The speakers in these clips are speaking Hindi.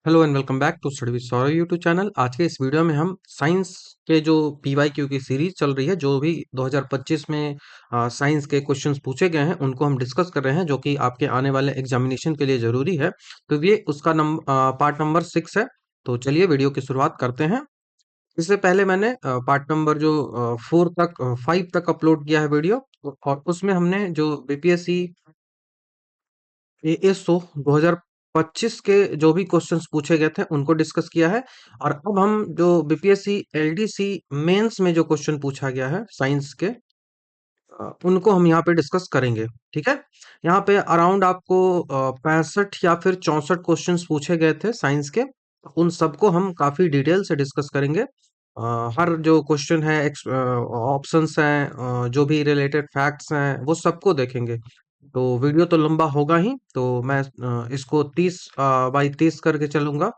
Hello and welcome back to study with Saurabh YouTube channel. आज के इस वीडियो में हम साइंस के जो पीवाईक्यू की सीरीज चल रही है, जो भी 2025 में साइंस के क्वेश्चंस पूछे गए हैं उनको हम डिस्कस कर रहे हैं, जो कि आपके आने वाले एग्जामिनेशन के लिए जरूरी है। तो ये उसका पार्ट नंबर 6 है। तो चलिए वीडियो की शुरुआत करते हैं। इससे पहले मैंने पार्ट नंबर जो 5 तक अपलोड किया है वीडियो, और उसमें हमने जो बीपीएससी एएसओ 2025 के जो भी क्वेश्चंस पूछे गए थे उनको डिस्कस किया है। और अब हम जो बीपीएससी एलडीसी मेंस में जो क्वेश्चन पूछा गया है साइंस के, उनको हम यहाँ पे डिस्कस करेंगे। ठीक है। यहाँ पे अराउंड आपको 65 या फिर 64 क्वेश्चंस पूछे गए थे साइंस के। उन सबको हम काफी डिटेल से डिस्कस करेंगे। हर जो क्वेश्चन है, ऑप्शंस हैं, जो भी रिलेटेड फैक्ट्स हैं, वो सबको देखेंगे। तो वीडियो तो लंबा होगा ही, तो मैं इसको 30 बाई 30 करके चलूंगा।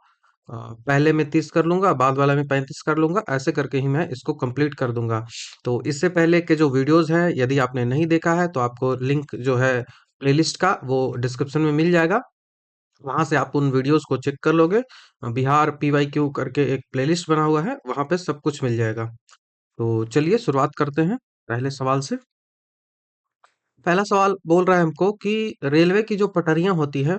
पहले में 30 कर लूंगा, बाद वाला में 35 कर लूंगा, ऐसे करके ही मैं इसको कंप्लीट कर दूंगा। तो इससे पहले के जो वीडियोस हैं, यदि आपने नहीं देखा है तो आपको लिंक जो है प्लेलिस्ट का, वो डिस्क्रिप्शन में मिल जाएगा। वहां से आप उन वीडियोस को चेक कर लोगे। बिहार पीवाईक्यू करके एक प्लेलिस्ट बना हुआ है, वहां पे सब कुछ मिल जाएगा। तो चलिए शुरुआत करते हैं पहले सवाल से। पहला सवाल बोल रहा है हमको कि रेलवे की जो पटरियां होती है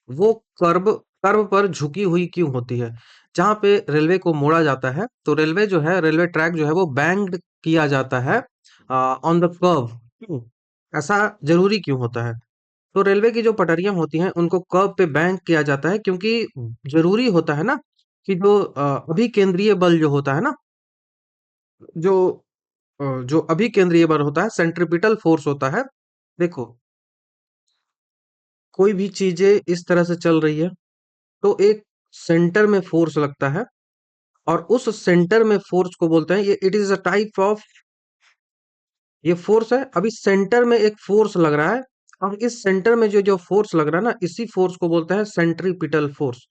वो कर्व कर्व पर झुकी हुई क्यों होती है। जहां पे रेलवे को मोड़ा जाता है तो रेलवे जो है, रेलवे ट्रैक जो है वो बैंक्ड किया जाता है ऑन द कर्व। क्यों ऐसा जरूरी क्यों होता है? तो रेलवे की जो पटरियां होती हैं उनको कर्व पे बैंक किया जाता है, क्योंकि जरूरी होता है ना कि जो अभिकेंद्रीय बल जो होता है ना, जो जो अभिकेंद्रीय बल होता है, सेंट्रिपिटल फोर्स होता है। देखो, कोई भी चीजें इस तरह से चल रही है तो एक सेंटर में फोर्स लगता है, और उस सेंटर में फोर्स को बोलते हैं, ये it is a type of, ये फोर्स है। अभी सेंटर में एक फोर्स लग रहा है। अब इस सेंटर में जो जो फोर्स लग रहा है ना, इसी फोर्स को बोलते हैं सेंट्रीपिटल फोर्स।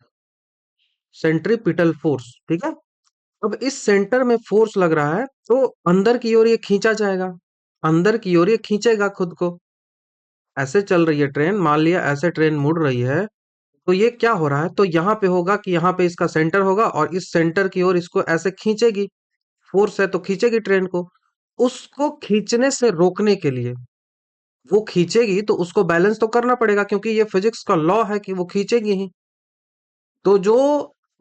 सेंट्रीपिटल फोर्स, ठीक है। अब इस सेंटर में फोर्स लग रहा है तो अंदर की ओर ये खींचा जाएगा, अंदर की ओर ये खींचेगा खुद को। ऐसे चल रही है ट्रेन, मान लिया ऐसे ट्रेन मुड़ रही है, तो ये क्या हो रहा है, तो यहाँ पे होगा कि यहाँ पे इसका सेंटर होगा और इस सेंटर की ओर इसको ऐसे खींचेगी। फोर्स है तो खींचेगी ट्रेन को। उसको खींचने से रोकने के लिए, वो खींचेगी तो उसको बैलेंस तो करना पड़ेगा, क्योंकि ये फिजिक्स का लॉ है कि वो खींचेगी ही। तो जो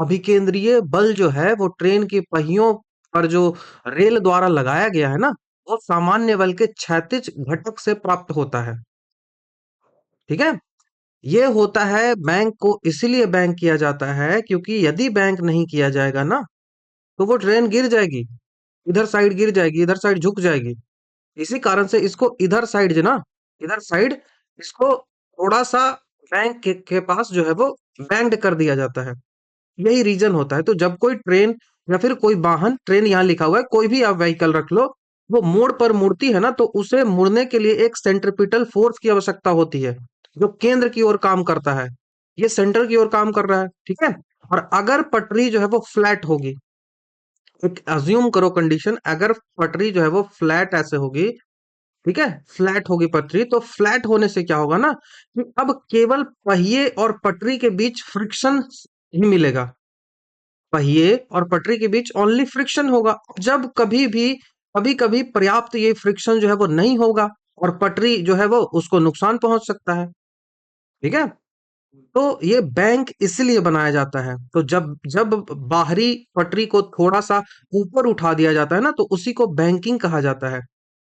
अभिकेंद्रीय बल जो है वो ट्रेन के पहियों पर जो रेल द्वारा लगाया गया है ना, वो सामान्य बल के क्षैतिज घटक से प्राप्त होता है। ठीक है। ये होता है बैंक को इसीलिए बैंक किया जाता है, क्योंकि यदि बैंक नहीं किया जाएगा ना तो वो ट्रेन गिर जाएगी, इधर साइड गिर जाएगी, इधर साइड झुक जाएगी। इसी कारण से इसको इधर साइड जो ना, इधर साइड इसको थोड़ा सा बैंक के पास जो है वो बैंड कर दिया जाता है। यही रीजन होता है। तो जब कोई ट्रेन या फिर कोई वाहन, ट्रेन यहाँ लिखा हुआ है, कोई भी आप व्हीकल रख लो, वो मोड़ पर मुड़ती है ना, तो उसे मुड़ने के लिए एक सेंट्रिपिटल फोर्स की आवश्यकता होती है, जो केंद्र की ओर काम करता है। ये सेंटर की ओर काम कर रहा है, ठीक है। और अगर पटरी जो है वो फ्लैट होगी, एक अज्यूम करो कंडीशन, अगर पटरी जो है वो फ्लैट ऐसे होगी, ठीक है, फ्लैट होगी पटरी, तो फ्लैट होने से क्या होगा ना कि अब केवल पहिए और पटरी के बीच फ्रिक्शन ही मिलेगा। पहिए और पटरी के बीच ओनली फ्रिक्शन होगा। जब कभी कभी पर्याप्त ये फ्रिक्शन जो है वो नहीं होगा, और पटरी जो है वो उसको नुकसान पहुंच सकता है। ठीक है। तो ये बैंक इसलिए बनाया जाता है। तो जब जब बाहरी पटरी को थोड़ा सा ऊपर उठा दिया जाता है ना, तो उसी को बैंकिंग कहा जाता है।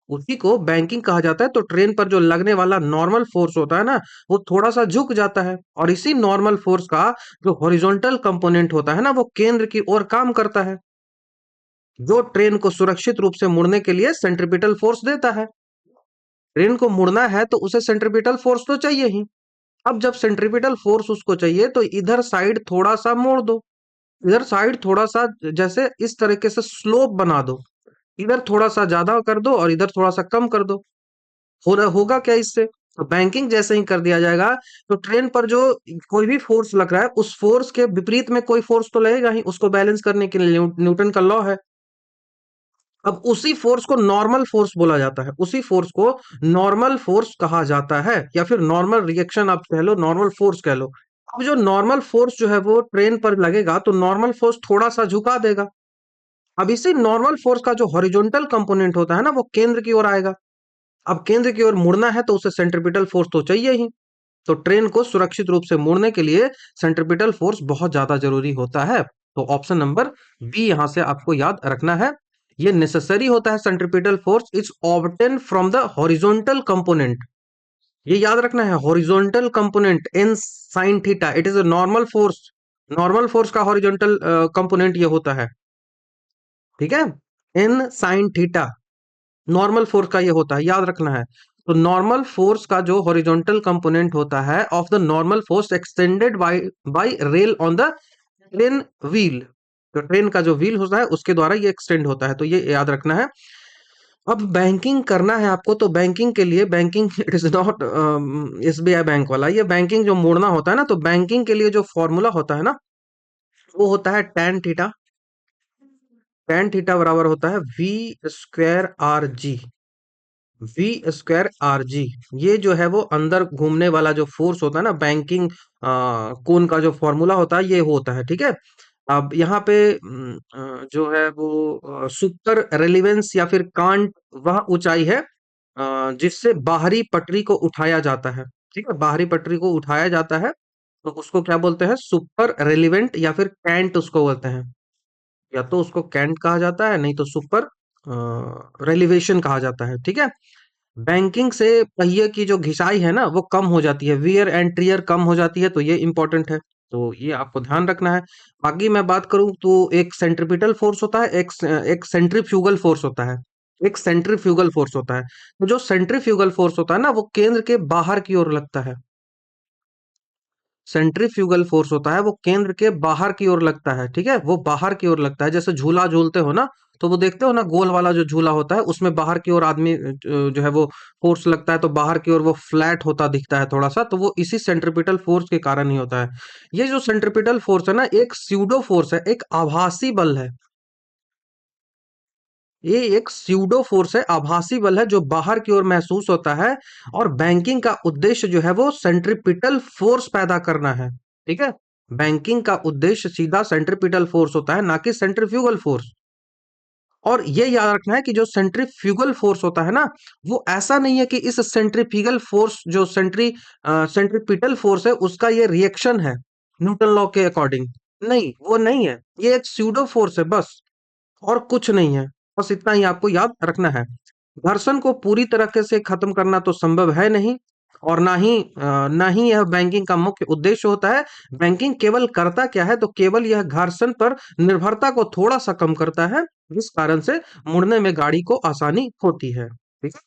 उसी को बैंकिंग कहा जाता है। तो ट्रेन पर जो लगने वाला नॉर्मल फोर्स होता है ना, वो थोड़ा सा झुक जाता है, और इसी नॉर्मल फोर्स का जो हॉरिजॉन्टल कंपोनेंट होता है ना, वो केंद्र की ओर काम करता है, जो ट्रेन को सुरक्षित रूप से मुड़ने के लिए सेंट्रिपिटल फोर्स देता है। ट्रेन को मुड़ना है तो उसे सेंट्रिपिटल फोर्स तो चाहिए ही। अब जब सेंट्रिपिटल फोर्स उसको चाहिए तो इधर साइड थोड़ा सा मोड़ दो, इधर साइड थोड़ा सा, जैसे इस तरीके से स्लोप बना दो, इधर थोड़ा सा ज्यादा कर दो और इधर थोड़ा सा कम कर दो। होगा क्या इससे? तो बैंकिंग जैसे ही कर दिया जाएगा, तो ट्रेन पर जो कोई भी फोर्स लग रहा है, उस फोर्स के विपरीत में कोई फोर्स तो लगेगा ही, उसको बैलेंस करने के लिए न्यूटन का लॉ है। अब उसी फोर्स को नॉर्मल फोर्स बोला जाता है, उसी फोर्स को नॉर्मल फोर्स कहा जाता है, या फिर नॉर्मल रिएक्शन आप कह लो, नॉर्मल फोर्स कह लो। अब जो नॉर्मल फोर्स जो है वो ट्रेन पर लगेगा तो नॉर्मल फोर्स थोड़ा सा झुका देगा। अब इसी नॉर्मल फोर्स का जो हॉरिजॉन्टल कंपोनेंट होता है ना वो केंद्र की ओर आएगा। अब केंद्र की ओर मुड़ना है तो उसे सेंट्रीपिटल फोर्स तो चाहिए ही। तो ट्रेन को सुरक्षित रूप से मोड़ने के लिए सेंट्रीपिटल फोर्स बहुत ज्यादा जरूरी होता है। तो ऑप्शन नंबर बी यहां से आपको याद रखना है। ये नेसेसरी होता है, centripetal force is obtain from the horizontal component. ये याद रखना है, horizontal component in sine theta it is a normal force. Normal force का हॉरिजॉन्टल कंपोनेंट ये होता है, ठीक है, इन साइन थीटा। नॉर्मल फोर्स का ये होता है, याद रखना है। तो नॉर्मल फोर्स का जो हॉरिजॉन्टल कंपोनेंट होता है of the normal force extended by bye rail on the train wheel. तो ट्रेन का जो व्हील होता है उसके द्वारा ये एक्सटेंड होता है, तो ये याद रखना है। अब बैंकिंग करना है आपको, तो बैंकिंग के लिए, banking it is not SBI bank वाला, ये बैंकिंग जो मोड़ना होता है ना, तो बैंकिंग के लिए जो फॉर्मूला होता है ना वो होता है tan थीटा। tan थीटा बराबर होता है v square r g. V square r g, ये जो है वो अंदर घूमने वाला जो फोर्स होता है ना, बैंकिंग कोन का जो फॉर्मूला होता है ये होता है, ठीक है। अब यहाँ पे जो है वो सुपर रेलिवेंस या फिर कांट वह ऊंचाई है जिससे बाहरी पटरी को उठाया जाता है। ठीक है, बाहरी पटरी को उठाया जाता है तो उसको क्या बोलते हैं, सुपर रेलिवेंट या फिर कैंट उसको बोलते हैं। या तो उसको कैंट कहा जाता है, नहीं तो सुपर रेलिवेशन कहा जाता है, ठीक है। बैंकिंग से पहिए की जो घिसाई है ना वो कम हो जाती है, वियर एंड टियर कम हो जाती है, तो ये इंपॉर्टेंट है। तो ये आपको ध्यान रखना है। बाकी मैं बात करूं तो एक सेंट्रीपिटल फोर्स होता है, एक सेंट्रीफ्यूगल फोर्स होता है। एक सेंट्रीफ्यूगल फोर्स होता है, तो जो सेंट्रीफ्यूगल फोर्स होता है ना वो केंद्र के बाहर की ओर लगता है। सेंट्रीफ्यूगल फोर्स होता है वो केंद्र के बाहर की ओर लगता है, ठीक है, वो बाहर की ओर लगता है। जैसे झूला झूलते हो ना, तो वो देखते हो ना गोल वाला जो झूला होता है उसमें बाहर की ओर आदमी जो है वो फोर्स लगता है, तो बाहर की ओर वो फ्लैट होता दिखता है थोड़ा सा, तो वो इसी सेंट्रीपिटल फोर्स के कारण ही होता है। ये जो सेंट्रीपिटल फोर्स है ना एक स्यूडो फोर्स है, एक आभासी बल है। ये एक स्यूडो फोर्स है, आभासी बल है जो बाहर की ओर महसूस होता है। और बैंकिंग का उद्देश्य जो है वो सेंट्रीपिटल फोर्स पैदा करना है, ठीक है। बैंकिंग का उद्देश्य सीधा सेंट्रीपिटल फोर्स होता है, ना कि सेंट्रीफ्यूगल फोर्स। और ये याद रखना है कि जो सेंट्रीफ्यूगल फोर्स होता है ना वो ऐसा नहीं है कि इस सेंट्रीफ्यूगल फोर्स जो सेंट्रीपिटल फोर्स है उसका ये रिएक्शन है न्यूटन लॉ के अकॉर्डिंग। नहीं, वो नहीं है, ये एक स्यूडो फोर्स है बस, और कुछ नहीं है। बस इतना ही आपको याद रखना है। घर्षण को पूरी तरीके से खत्म करना तो संभव है नहीं, और ना ही यह बैंकिंग का मुख्य उद्देश्य होता है। बैंकिंग केवल करता क्या है, तो केवल यह घर्षण पर निर्भरता को थोड़ा सा कम करता है, जिस कारण से मुड़ने में गाड़ी को आसानी होती है, ठीक है।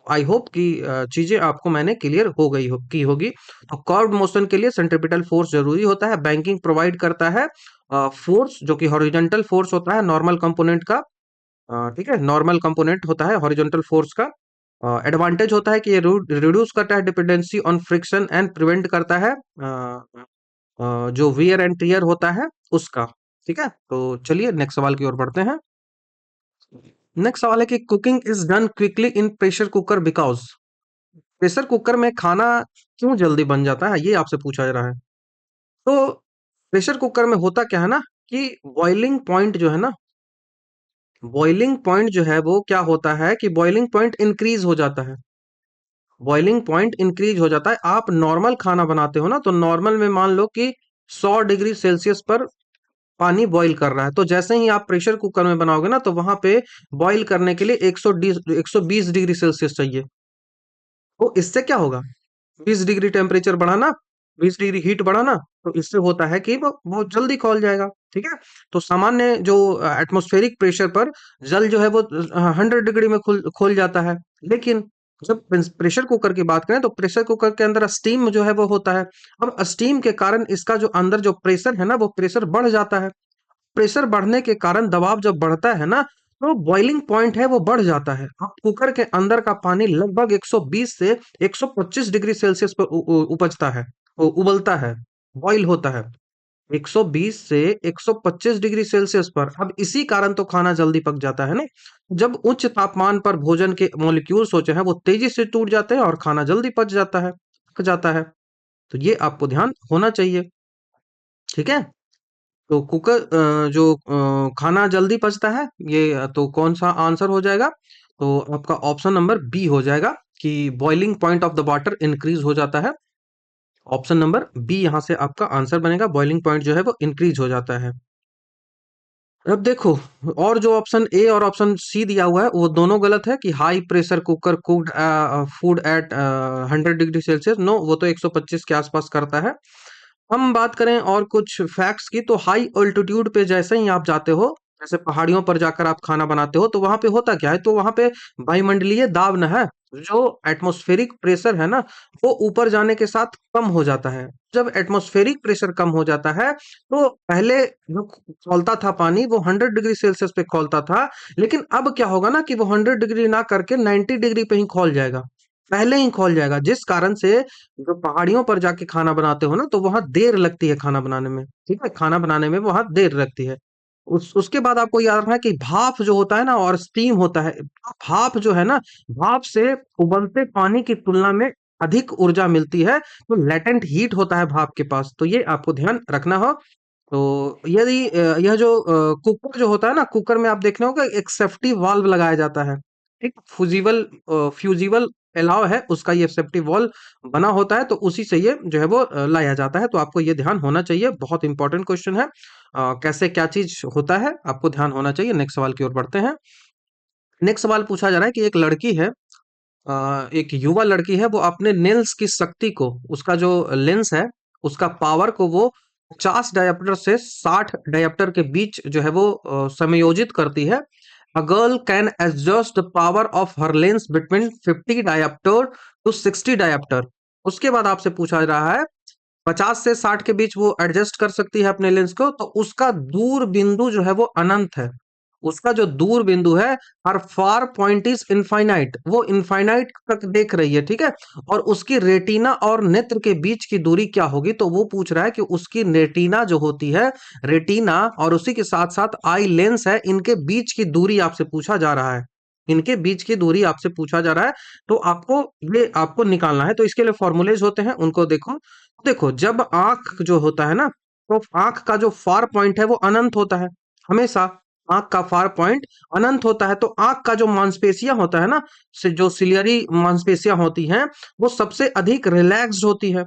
आई होप कि चीजें आपको मैंने क्लियर हो गई की होगी। तो कर्व्ड मोशन के लिए सेंट्रीपिटल फोर्स जरूरी होता है। बैंकिंग प्रोवाइड करता है फोर्स जो कि हॉरिजॉन्टल फोर्स होता है नॉर्मल कंपोनेंट का, ठीक है, नॉर्मल कंपोनेंट होता है हॉरिजॉन्टल फोर्स का। एडवांटेज होता है कि ये रिड्यूस करता है dependency on friction and prevent करता है जो वियर एंड टियर होता है उसका, ठीक है। तो चलिए नेक्स्ट सवाल की ओर बढ़ते हैं। नेक्स्ट सवाल है कि cooking is done quickly in pressure cooker because, pressure cooker में खाना क्यों जल्दी बन जाता है, ये आपसे पूछा जा रहा है। तो प्रेशर कुकर में होता क्या है ना कि बॉइलिंग पॉइंट जो है ना, बॉइलिंग पॉइंट जो है वो क्या होता है कि बॉइलिंग पॉइंट इंक्रीज हो जाता है। बॉइलिंग पॉइंट इंक्रीज हो जाता है। आप नॉर्मल खाना बनाते हो ना, तो नॉर्मल में मान लो कि 100 डिग्री सेल्सियस पर पानी बॉईल कर रहा है, तो जैसे ही आप प्रेशर कुकर में बनाओगे ना तो वहां पे बॉईल करने के लिए 120 डिग्री सेल्सियस चाहिए। तो इससे क्या होगा, 20 डिग्री टेम्परेचर बढ़ाना, 20 डिग्री हीट बढ़ाना, तो इससे होता है कि वो जल्दी खौल जाएगा, ठीक है। तो सामान्य जो एटमॉस्फेरिक प्रेशर पर जल जो है वो 100 डिग्री में खोल जाता है। लेकिन जब प्रेशर कुकर की बात करें तो प्रेशर कुकर के अंदर स्टीम जो है वो होता है। अब स्टीम के कारण इसका जो अंदर जो प्रेशर है ना वो प्रेशर बढ़ जाता है। प्रेशर बढ़ने के कारण दबाव जब बढ़ता है ना तो बॉइलिंग पॉइंट है वो बढ़ जाता है। अब कुकर के अंदर का पानी लगभग 120 से 125 डिग्री सेल्सियस पर उपजता है, उबलता है, बॉईल होता है 120 से 125 डिग्री सेल्सियस पर। अब इसी कारण तो खाना जल्दी पक जाता है ना। जब उच्च तापमान पर भोजन के मॉलिक्यूल्स होते हैं वो तेजी से टूट जाते हैं और खाना जल्दी पच जाता है, पक जाता है। तो ये आपको ध्यान होना चाहिए। ठीक है। तो कुकर जो खाना जल्दी पचता है, ये तो कौन सा आंसर हो जाएगा? तो आपका ऑप्शन नंबर बी हो जाएगा कि boiling point of the water increase हो जाता है। ऑप्शन नंबर बी यहाँ से आपका आंसर बनेगा, बॉइलिंग पॉइंट जो है वो इंक्रीज हो जाता है। अब देखो, और जो ऑप्शन ए और ऑप्शन सी दिया हुआ है वो दोनों गलत है कि high pressure cooker cooked food at 100 degree Celsius. No, वो तो 125 के आसपास करता है। हम बात करें और कुछ फैक्ट्स की, तो हाई ऑल्टीट्यूड पे जैसे ही आप जाते हो, जैसे पहाड़ियों पर जाकर आप खाना बनाते हो, तो वहां पे होता क्या है, तो वहां पे वायुमंडलीय दाब न है, जो एटमॉस्फेरिक प्रेशर है ना, वो ऊपर जाने के साथ कम हो जाता है। जब एटमॉस्फेरिक प्रेशर कम हो जाता है, तो पहले जो खौलता था पानी वो 100 डिग्री सेल्सियस पे खौलता था, लेकिन अब क्या होगा ना कि वो 100 डिग्री ना करके 90 डिग्री पे ही खौल जाएगा, पहले ही खौल जाएगा, जिस कारण से जो पहाड़ियों पर जाके खाना बनाते हो ना, तो वहां देर लगती है खाना बनाने में। ठीक है, खाना बनाने में वहां देर लगती है। उसके बाद आपको याद रखना है कि भाप जो होता है ना और स्टीम होता है, भाप जो है ना, भाप से उबलते पानी की तुलना में अधिक ऊर्जा मिलती है, तो लेटेंट हीट होता है भाप के पास, तो ये आपको ध्यान रखना हो। तो यदि यह जो कुकर जो होता है ना, कुकर में आप देख रहे होगा एक सेफ्टी वाल्व लगाया जाता है, एक फ्यूजिबल अलाव है उसका, ये सेफ्टी वाल्व बना होता है, तो उसी से ये जो है वो लाया जाता है, तो आपको ये ध्यान होना चाहिए, बहुत इंपॉर्टेंट क्वेश्चन है। कैसे क्या चीज होता है आपको ध्यान होना चाहिए। नेक्स्ट सवाल की ओर बढ़ते हैं। नेक्स्ट सवाल पूछा जा रहा है कि एक लड़की है, एक युवा लड़की है, वो अपने नेल्स की शक्ति को, उसका जो लेंस है, उसका पावर को वो 50 डायोप्टर से 60 डायोप्टर के बीच जो है वो समायोजित करती है। A girl can adjust the power of her lens between 50 dioptre to 60 dioptre. उसके बाद आपसे पूछा जा रहा है 50 से 60 के बीच वो एडजस्ट कर सकती है अपने लेंस को, तो उसका दूर बिंदु जो है वो अनंत है। उसका जो दूर बिंदु है, हर फार पॉइंट इज इनफाइनाइट, वो इनफाइनाइट तक देख रही है, ठीक है। और उसकी रेटिना और नेत्र के बीच की दूरी क्या होगी, तो वो पूछ रहा है कि उसकी रेटिना जो होती है, रेटिना और उसी के साथ साथ आई लेंस है, इनके बीच की दूरी आपसे पूछा जा रहा है। इनके बीच की दूरी आपसे पूछा जा रहा है, तो आपको ये आपको निकालना है। तो इसके लिए फॉर्मूलेज होते हैं, उनको देखो। देखो, जब आंख जो होता है ना, तो आंख का जो फार पॉइंट है वो अनंत होता है, हमेशा आंख का फार पॉइंट अनंत होता है। तो आंख का जो मांसपेशियां होता है ना, से जो सिलियरी मांसपेशियां होती हैं, वो सबसे अधिक रिलैक्स्ड होती है।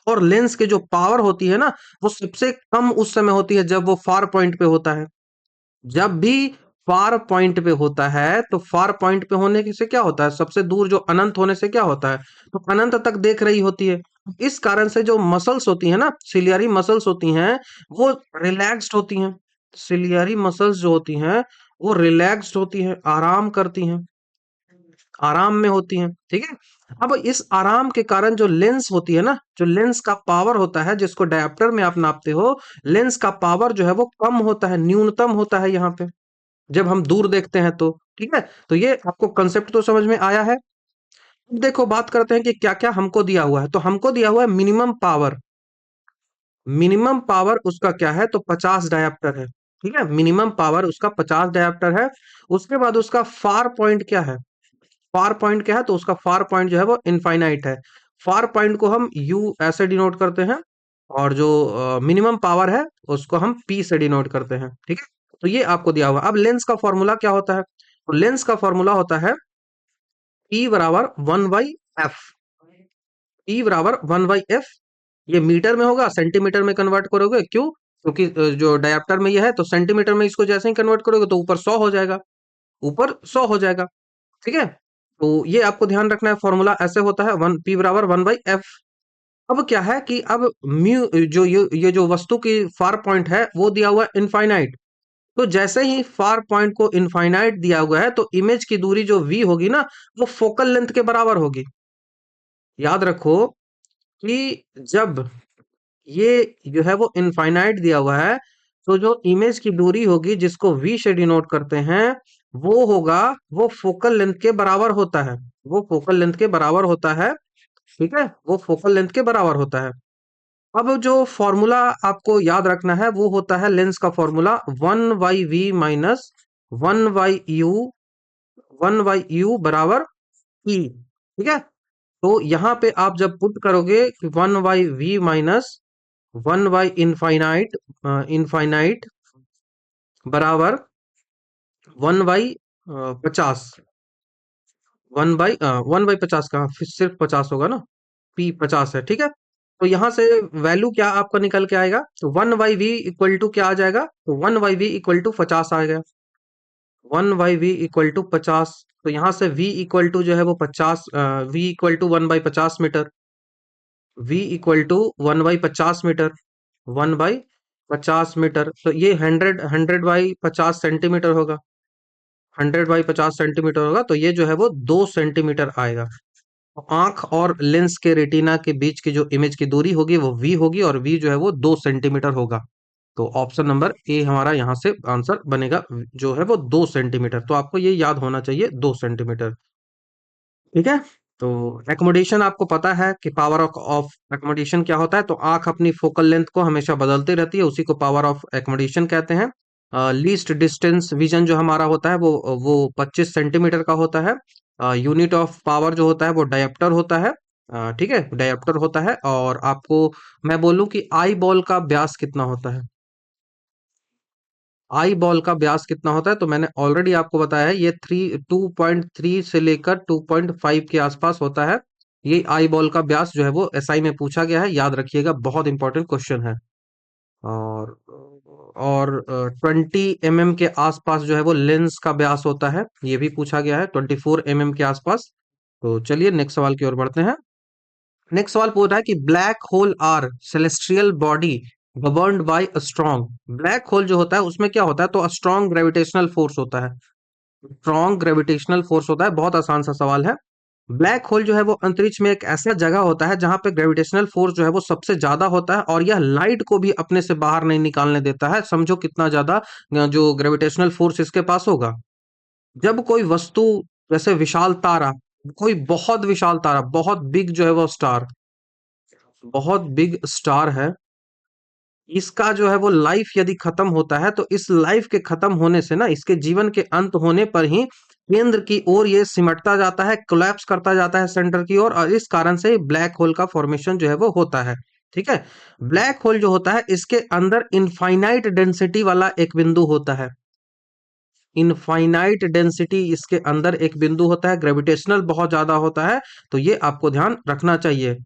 और लेंस के जो पावर होती है ना, वो सबसे कम उस समय होती है जब वो फार पॉइंट पे होता है। जब भी फार पॉइंट पे होता है, तो फार पॉइंट पे होने से क्या होता है, सबसे दूर जो अनंत होने से क्या होता है, तो अनंत तक देख रही होती है। इस कारण से जो मसल्स होती है ना, सिलियरी मसल्स होती हैं, वो रिलैक्स्ड होती हैं। सिलियरी मसल्स जो होती हैं, वो रिलैक्स्ड होती हैं, आराम करती हैं, आराम में होती हैं, ठीक है। अब इस आराम के कारण जो लेंस होती है ना, जो लेंस का पावर होता है, जिसको डायप्टर में आप नापते हो, लेंस का पावर जो है वो कम होता है, न्यूनतम होता है यहाँ पे, जब हम दूर देखते हैं तो। ठीक है, तो ये आपको कंसेप्ट तो समझ में आया है। अब देखो, बात करते हैं कि क्या क्या हमको दिया हुआ है। तो हमको दिया हुआ है मिनिमम पावर। मिनिमम पावर उसका क्या है, तो 50 डायोप्टर है। ठीक है, मिनिमम पावर उसका 50 डायोप्टर है। उसके बाद उसका फार पॉइंट क्या है, फार पॉइंट क्या है, तो उसका फार पॉइंट जो है वो इनफाइनाइट है। फार पॉइंट को हम यू ऐसे डिनोट करते हैं, और जो मिनिमम पावर है उसको हम पी से डिनोट करते हैं, ठीक है। तो ये आपको दिया हुआ। अब लेंस का फॉर्मूला क्या होता है, तो लेंस का फॉर्मूला होता है P बराबर 1/f। P बराबर 1/f। ये मीटर में होगा, सेंटीमीटर में कन्वर्ट करोगे, क्यों? क्योंकि जो डायप्टर में ये है, तो सेंटीमीटर में इसको जैसे ही कन्वर्ट करोगे तो ऊपर 100 हो जाएगा, ऊपर 100 हो जाएगा, ठीक है। तो ये आपको ध्यान रखना है, फॉर्मूला ऐसे होता है, वन पी बराबर 1/f। अब क्या है कि अब म्यू जो ये जो वस्तु की फार पॉइंट है वो दिया हुआ है इनफाइनाइट। तो जैसे ही फार पॉइंट को इनफाइनाइट दिया हुआ है, तो इमेज की दूरी जो v होगी ना, वो फोकल लेंथ के बराबर होगी। याद रखो कि जब ये जो है वो इनफाइनाइट दिया हुआ है, तो जो इमेज की दूरी होगी जिसको v से डिनोट करते हैं, वो होगा, वो फोकल लेंथ के बराबर होता है। वो फोकल लेंथ के बराबर होता है, ठीक है, वो फोकल लेंथ के बराबर होता है। अब जो फॉर्मूला आपको याद रखना है वो होता है लेंस का formula 1/v minus 1/u, 1/u बराबर ई, ठीक है। तो यहाँ पे आप जब पुट करोगे कि 1/v minus one by infinite, infinite बराबर 1/50। 1/50 कहाँ, फिर सिर्फ 50 होगा ना, पी 50 है, ठीक है। तो यहाँ से वैल्यू क्या आपका निकल के आएगा, तो 1/v इक्वल टू क्या आ जाएगा, तो 1/v इक्वल टू 50 आ गया। 1/v इक्वल टू 50, तो यहाँ से v इक्वल टू जो है वो 50, v equal to 1/50 metre, v equal to 1/50 metre, 1/50 metre, तो ये 100 बाई 50 सेंटीमीटर होगा। 100 बाई 50 सेंटीमीटर होगा, तो ये जो है वो 2 सेंटीमीटर आएगा। तो आंख और लेंस के रेटिना के बीच की जो इमेज की दूरी होगी वो v होगी, और v जो है वो 2 सेंटीमीटर होगा। तो ऑप्शन नंबर ए हमारा यहाँ से आंसर बनेगा, जो है वो 2 सेंटीमीटर। तो आपको ये याद होना चाहिए, 2 सेंटीमीटर। ठीक है। तो एकोमोडेशन आपको पता है कि पावर ऑफ एकोमोडेशन क्या होता है, तो आंख अपनी फोकल लेंथ को हमेशा बदलती रहती है, उसी को पावर ऑफ एकोमोडेशन कहते हैं। लीस्ट डिस्टेंस विजन जो हमारा होता है वो 25 सेंटीमीटर का होता है। यूनिट ऑफ पावर जो होता है वो डायप्टर होता है। ठीक है, डायप्टर होता है। और आपको मैं बोलूं कि आई बॉल का व्यास कितना होता है, आई बॉल का व्यास कितना होता है, तो मैंने ऑलरेडी आपको बताया है, ये 2.3 से लेकर 2.5 के आसपास होता है। ये आई बॉल का व्यास जो है वो एसआई में पूछा गया है, याद रखिएगा, बहुत इंपॉर्टेंट क्वेश्चन है। और 20 mm के आसपास जो है वो लेंस का व्यास होता है, ये भी पूछा गया है, 24 mm के आसपास। तो चलिए नेक्स्ट सवाल की ओर बढ़ते हैं। नेक्स्ट सवाल पूछ रहा है कि black hole are celestial body governed by a strong. Black hole जो होता है उसमें क्या होता है, तो स्ट्रॉन्ग ग्रेविटेशनल फोर्स होता है। स्ट्रॉन्ग ग्रेविटेशनल फोर्स होता है, बहुत आसान सा सवाल है। ब्लैक होल जो है वो अंतरिक्ष में एक ऐसा जगह होता है जहां पे ग्रेविटेशनल फोर्स जो है वो सबसे ज्यादा होता है, और यह लाइट को भी अपने से बाहर नहीं निकालने देता है। समझो कितना ज्यादा जो ग्रेविटेशनल फोर्स इसके पास होगा। जब कोई वस्तु, जैसे विशाल तारा, कोई बहुत विशाल तारा, बहुत बिग जो है वो स्टार, बहुत बिग स्टार है, इसका जो है वो लाइफ यदि खत्म होता है, तो इस लाइफ के खत्म होने से ना, इसके जीवन के अंत होने पर ही केंद्र की ओर ये सिमटता जाता है, कोलैप्स करता जाता है सेंटर की ओर, और इस कारण से ब्लैक होल का फॉर्मेशन जो है वो होता है। ठीक है। ब्लैक होल जो होता है इसके अंदर इनफाइनाइट डेंसिटी वाला एक बिंदु होता है। इनफाइनाइट डेंसिटी इसके अंदर एक बिंदु होता है, ग्रेविटेशनल बहुत ज्यादा होता है, तो ये आपको ध्यान रखना चाहिए।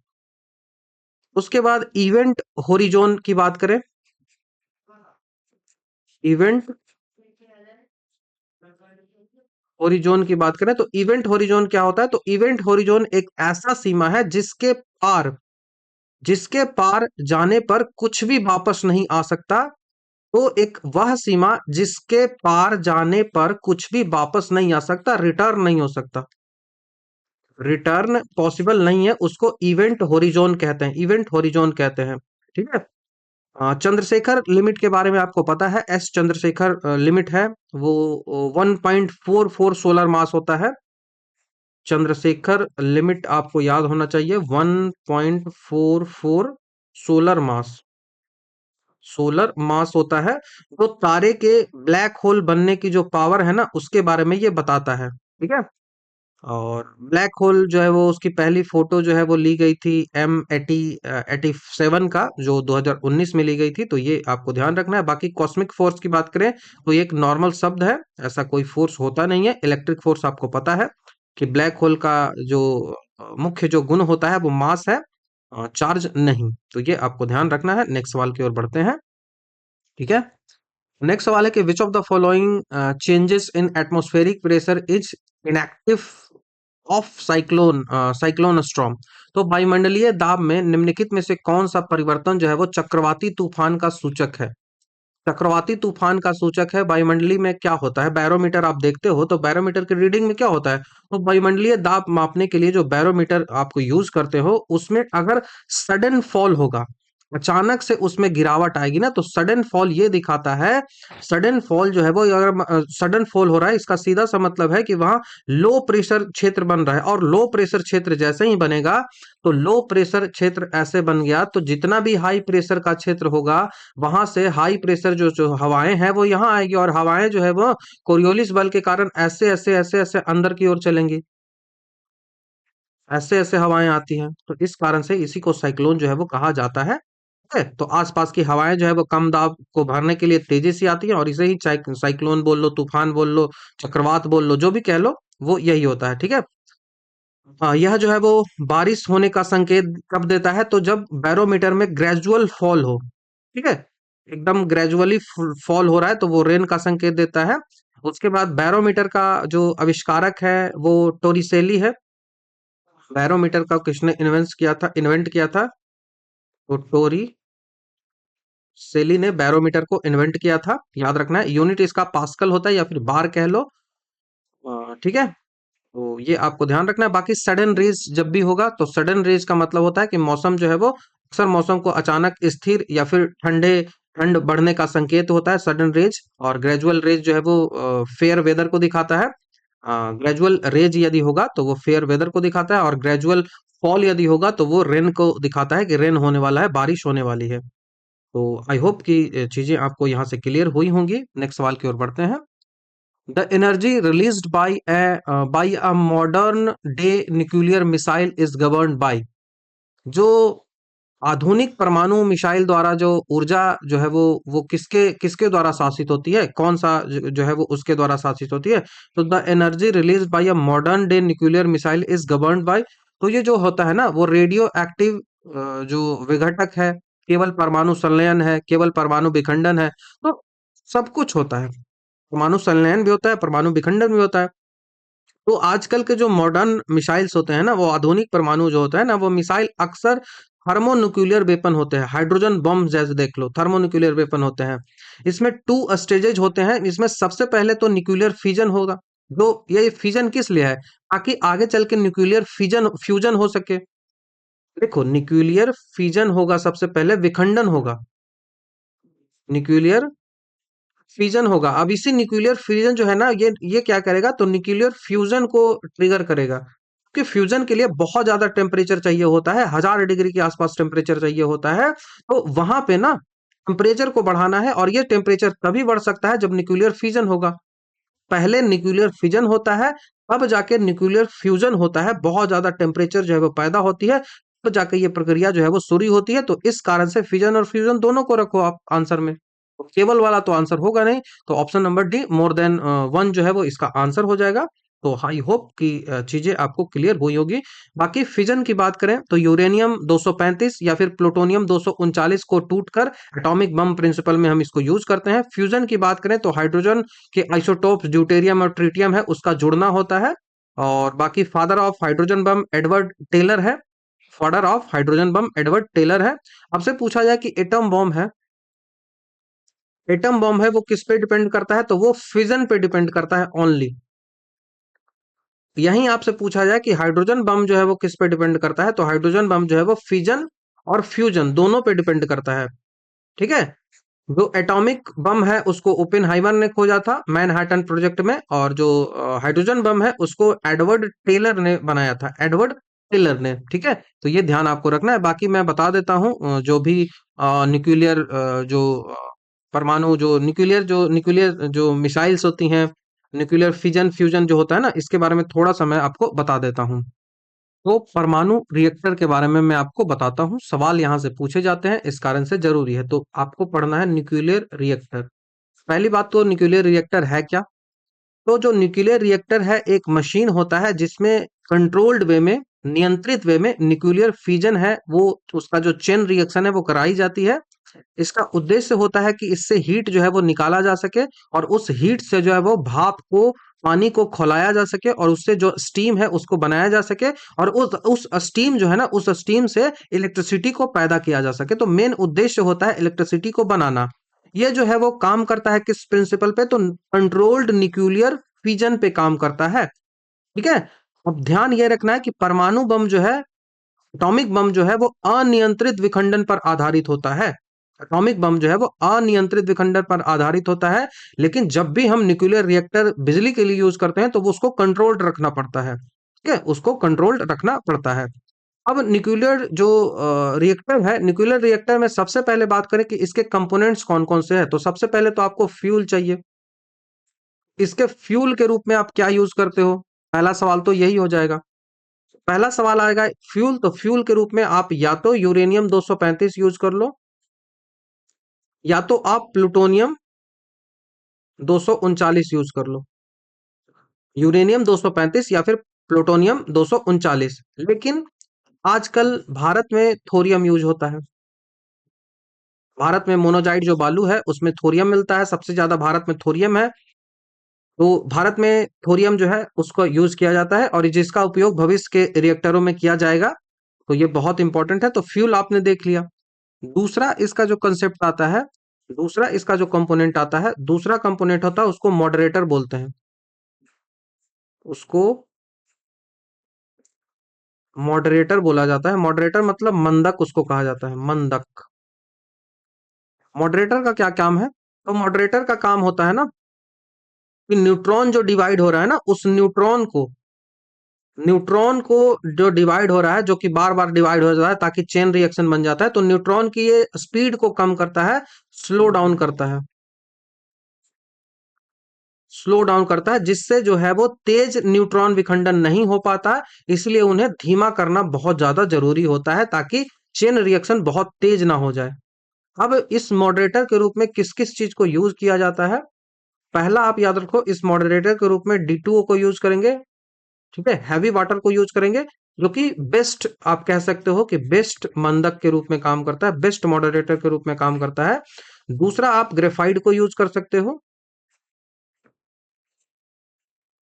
उसके बाद इवेंट होरिजोन की बात करें, इवेंट होरिजोन की बात करें, तो इवेंट होरिजोन क्या होता है, तो इवेंट होरिजोन एक ऐसा सीमा है जिसके पार जाने पर कुछ भी वापस नहीं आ सकता। तो एक वह सीमा जिसके पार जाने पर कुछ भी वापस नहीं आ सकता, रिटर्न नहीं हो सकता, रिटर्न पॉसिबल नहीं है, उसको इवेंट होरिजोन कहते हैं, इवेंट होरिजोन कहते हैं। ठीक है। चंद्रशेखर लिमिट के बारे में आपको पता है, एस चंद्रशेखर लिमिट है, वो 1.44 सोलर मास होता है। चंद्रशेखर लिमिट आपको याद होना चाहिए, 1.44 सोलर मास, सोलर मास होता है। तो तारे के ब्लैक होल बनने की जो पावर है ना, उसके बारे में ये बताता है। ठीक है। और ब्लैक होल जो है वो उसकी पहली फोटो जो है वो ली गई थी M87 का, जो 2019 में ली गई थी। तो ये आपको ध्यान रखना है। बाकी कॉस्मिक फोर्स की बात करें तो ये एक नॉर्मल शब्द है, ऐसा कोई फोर्स होता नहीं है। इलेक्ट्रिक फोर्स आपको पता है कि ब्लैक होल का जो मुख्य जो गुण होता है वो मास है, चार्ज नहीं। तो ये आपको ध्यान रखना है। नेक्स्ट सवाल की ओर बढ़ते हैं। ठीक है। नेक्स्ट सवाल है कि which of the following changes in atmospheric pressure is inactive of cyclone storm. तो वायुमंडलीय दाब में निम्नलिखित में से कौन सा परिवर्तन जो है वो चक्रवाती तूफान का सूचक है। चक्रवाती तूफान का सूचक है। वायुमंडलीय में क्या होता है, बैरोमीटर आप देखते हो, तो बैरोमीटर की रीडिंग में क्या होता है, तो वायुमंडलीय दाब मापने के लिए जो बैरोमीटर आपको यूज करते हो, उसमें अगर सडन फॉल होगा, अचानक से उसमें गिरावट आएगी ना, तो सडन फॉल ये दिखाता है। सडन फॉल जो है वो, अगर सडन फॉल हो रहा है, इसका सीधा सा मतलब है कि वहां लो प्रेशर क्षेत्र बन रहा है, और लो प्रेशर क्षेत्र जैसे ही बनेगा, तो लो प्रेशर क्षेत्र ऐसे बन गया, तो जितना भी हाई प्रेशर का क्षेत्र होगा, वहां से हाई प्रेशर जो हवाएं हैं वो यहाँ आएगी, और हवाएं जो है वो कोरियोलिस बल के कारण ऐसे ऐसे ऐसे ऐसे अंदर की ओर चलेंगी, ऐसे ऐसे हवाएं आती हैं, तो इस कारण से इसी को साइक्लोन जो है वो कहा जाता है। है। तो आसपास की हवाएं जो है वो कम दाब को भरने के लिए तेजी से आती हैं, और इसे ही साइक्लोन बोल लो, तूफान बोल लो, चक्रवात बोल लो, जो भी कह लो, वो यही होता है। ठीक है। हाँ, यह जो है वो बारिश होने का संकेत कब देता है, तो जब बैरोमीटर में ग्रेजुअल फॉल हो। ठीक है। एकदम ग्रेजुअली फॉल हो रहा है तो वो रेन का संकेत देता है। उसके बाद बैरोमीटर का जो आविष्कारक है वो टोरिसेली है। बैरोमीटर का किसने इन्वेंट किया था? तो टोरी सेली ने बैरोमीटर को इन्वेंट किया था। याद रखना है, यूनिट इसका पास्कल होता है या फिर बार कह लो। ठीक है। तो ये आपको ध्यान रखना है। बाकी सडन रेज जब भी होगा, तो सडन रेज का मतलब होता है कि मौसम जो है वो अक्सर मौसम को अचानक स्थिर या फिर ठंड बढ़ने का संकेत होता है सडन रेज। और ग्रेजुअल रेज जो है वो फेयर वेदर को दिखाता है। ग्रेजुअल रेज यदि होगा तो वो फेयर वेदर को दिखाता है, और ग्रेजुअल फॉल यदि होगा तो वो रेन को दिखाता है कि रेन होने वाला है, बारिश होने वाली है। तो आई होप कि चीजें आपको यहाँ से क्लियर हुई होंगी। नेक्स्ट सवाल की ओर बढ़ते हैं। The energy released by a modern day nuclear missile is governed by। जो आधुनिक परमाणु मिसाइल द्वारा जो ऊर्जा जो है वो किसके किसके द्वारा शासित होती है, कौन सा जो है वो उसके द्वारा शासित होती है? तो the energy release by a modern day nuclear missile is governed bye. तो ये जो होता है ना, वो रेडियो एक्टिव जो विघटक है, केवल परमाणु संलयन है, केवल परमाणु विखंडन है, तो सब कुछ होता है। परमाणु संलयन भी होता है, परमाणु विखंडन भी होता है। तो आजकल के जो मॉडर्न मिसाइल्स होते हैं ना, वो आधुनिक परमाणु जो होता है ना, वो मिसाइल अक्सर थर्मोन्यूक्लियर वेपन होते हैं। हाइड्रोजन बम जैसे देख लो, थर्मोन्यूक्लियर वेपन होते हैं। इसमें टू स्टेजेज होते हैं। इसमें सबसे पहले तो न्यूक्लियर फिजन होगा। जो ये फिजन किस लिए है? ताकि आगे चल के न्यूक्लियर फिजन फ्यूजन हो सके। देखो, न्यूक्लियर फिजन होगा, सबसे पहले विखंडन होगा। न्यूक्लियर फिजन होगा। अब इसी न्यूक्लियर फिजन जो है ना, ये क्या करेगा, तो न्यूक्लियर फ्यूजन को ट्रिगर करेगा। क्योंकि फ्यूजन के लिए बहुत ज्यादा टेम्परेचर चाहिए होता है, 1000 डिग्री के आसपास टेम्परेचर चाहिए होता है। तो वहां पे ना टेम्परेचर को बढ़ाना है, और ये टेम्परेचर तभी बढ़ सकता है जब न्यूक्लियर फिजन होगा। पहले न्यूक्लियर फिजन होता है, तब जाके न्यूक्लियर फ्यूजन होता है। बहुत ज्यादा टेम्परेचर जो है वो पैदा होती है, तो जाके ये प्रक्रिया जो है वो शुरू होती है। तो इस कारण से फिजन और फ्यूजन दोनों को रखो आप आंसर में। तो केवल वाला तो आंसर होगा नहीं। तो option number D, more than one, जो है वो इसका आंसर हो जाएगा। तो आई होप कि चीजें आपको क्लियर हुई होगी। बाकी फिजन की बात करें तो यूरेनियम 235 या फिर प्लूटोनियम 239 को टूटकर एटॉमिक बम प्रिंसिपल में हम इसको यूज करते हैं। फ्यूजन की बात करें तो हाइड्रोजन के आइसोटोप्स ड्यूटेरियम और ट्रिटियम है, उसका जुड़ना होता है। और बाकी father of hydrogen bomb Edward Teller है। Father of hydrogen bomb Edward Teller है। आपसे पूछा जाए कि एटम बम है वो किस पे डिपेंड करता है, तो वो फिजन पे डिपेंड करता है ओनली। यहीं आपसे पूछा जाए कि हाइड्रोजन बम जो है वो किस पे डिपेंड करता है, तो हाइड्रोजन बम जो है वो फिजन और फ्यूजन दोनों पे डिपेंड करता है। ठीक है। जो एटॉमिक बम है उसको ओपेनहाइमर ने खोजा था मैनहट्टन प्रोजेक्ट में, और जो हाइड्रोजन बम है उसको एडवर्ड टेलर ने बनाया था, एडवर्ड टेलर ने। ठीक है। तो ये ध्यान आपको रखना है। बाकी मैं बता देता हूँ जो भी न्यूक्लियर जो परमाणु जो न्यूक्लियर जो मिसाइल्स होती हैं, न्यूक्लियर फिजन फ्यूजन जो होता है ना, इसके बारे में थोड़ा सा मैं आपको बता देता हूँ। तो परमाणु रिएक्टर के बारे में मैं आपको बताता हूँ। सवाल यहाँ से पूछे जाते हैं, इस कारण से जरूरी है। तो आपको पढ़ना है न्यूक्लियर रिएक्टर। पहली बात तो न्यूक्लियर रिएक्टर है क्या? तो जो न्यूक्लियर रिएक्टर है, एक मशीन होता है जिसमें कंट्रोल्ड वे में, नियंत्रित वे में न्यूक्लियर फिजन है वो, उसका जो चेन रिएक्शन है वो कराई जाती है। इसका उद्देश्य होता है कि इससे हीट जो है वो निकाला जा सके, और उस हीट से जो है वो भाप को, पानी को खौलाया जा सके, और उससे जो स्टीम है उसको बनाया जा सके, और उस स्टीम जो है ना, उस स्टीम से इलेक्ट्रिसिटी को पैदा किया जा सके। तो मेन उद्देश्य होता है इलेक्ट्रिसिटी को बनाना। ये जो है वो काम करता है किस प्रिंसिपल पे, तो कंट्रोल्ड न्यूक्लियर फिजन पे काम करता है। ठीक है। अब ध्यान ये रखना है कि परमाणु बम जो है, एटॉमिक बम जो है वो अनियंत्रित विखंडन पर आधारित होता है। एटॉमिक बम जो है वो अनियंत्रित विखंडन पर आधारित होता है। लेकिन जब भी हम न्यूक्लियर रिएक्टर बिजली के लिए यूज करते हैं तो वो उसको कंट्रोल्ड रखना पड़ता है। ठीक है, उसको कंट्रोल्ड रखना पड़ता है। अब न्यूक्लियर जो रिएक्टर है, न्यूक्लियर रिएक्टर में सबसे पहले बात करें कि इसके कंपोनेंट्स कौन कौन से हैं, तो सबसे पहले तो आपको फ्यूल चाहिए। इसके फ्यूल के रूप में आप क्या यूज करते हो? पहला सवाल तो यही हो जाएगा। पहला सवाल आएगा फ्यूल, तो फ्यूल के रूप में आप या तो यूरेनियम 235 यूज कर लो, या तो आप प्लूटोनियम 239 यूज कर लो, यूरेनियम 235 या फिर प्लूटोनियम 239। लेकिन आजकल भारत में थोरियम यूज होता है। भारत में मोनोजाइट जो बालू है उसमें थोरियम मिलता है, सबसे ज्यादा भारत में थोरियम है। तो भारत में थोरियम जो है उसको यूज किया जाता है और जिसका उपयोग भविष्य के रिएक्टरों में किया जाएगा। तो ये बहुत इंपॉर्टेंट है। तो फ्यूल आपने देख लिया। दूसरा इसका जो कंसेप्ट आता है, दूसरा इसका जो कंपोनेंट आता है, दूसरा कंपोनेंट होता है उसको मॉडरेटर बोलते हैं। उसको मॉडरेटर बोला जाता है। मॉडरेटर मतलब मंदक उसको कहा जाता है, मंदक। मॉडरेटर का क्या काम है? तो मॉडरेटर का काम होता है ना कि न्यूट्रॉन जो डिवाइड हो रहा है ना, उस न्यूट्रॉन को जो डिवाइड हो रहा है, जो कि बार बार डिवाइड हो रहा है ताकि चेन रिएक्शन बन जाता है, तो न्यूट्रॉन की ये स्पीड को कम करता है, स्लो डाउन करता है, स्लो डाउन करता है, जिससे जो है वो तेज न्यूट्रॉन विखंडन नहीं हो पाता है। इसलिए उन्हें धीमा करना बहुत ज्यादा जरूरी होता है ताकि चेन रिएक्शन बहुत तेज ना हो जाए। अब इस मॉडरेटर के रूप में किस किस चीज को यूज किया जाता है? पहला आप याद रखो, इस मॉडरेटर के रूप में D2O को यूज करेंगे। ठीक है, हैवी वाटर को यूज करेंगे, जो कि बेस्ट आप कह सकते हो कि बेस्ट मंदक के रूप में काम करता है, बेस्ट मॉडरेटर के रूप में काम करता है। दूसरा आप ग्रेफाइट को यूज कर सकते हो।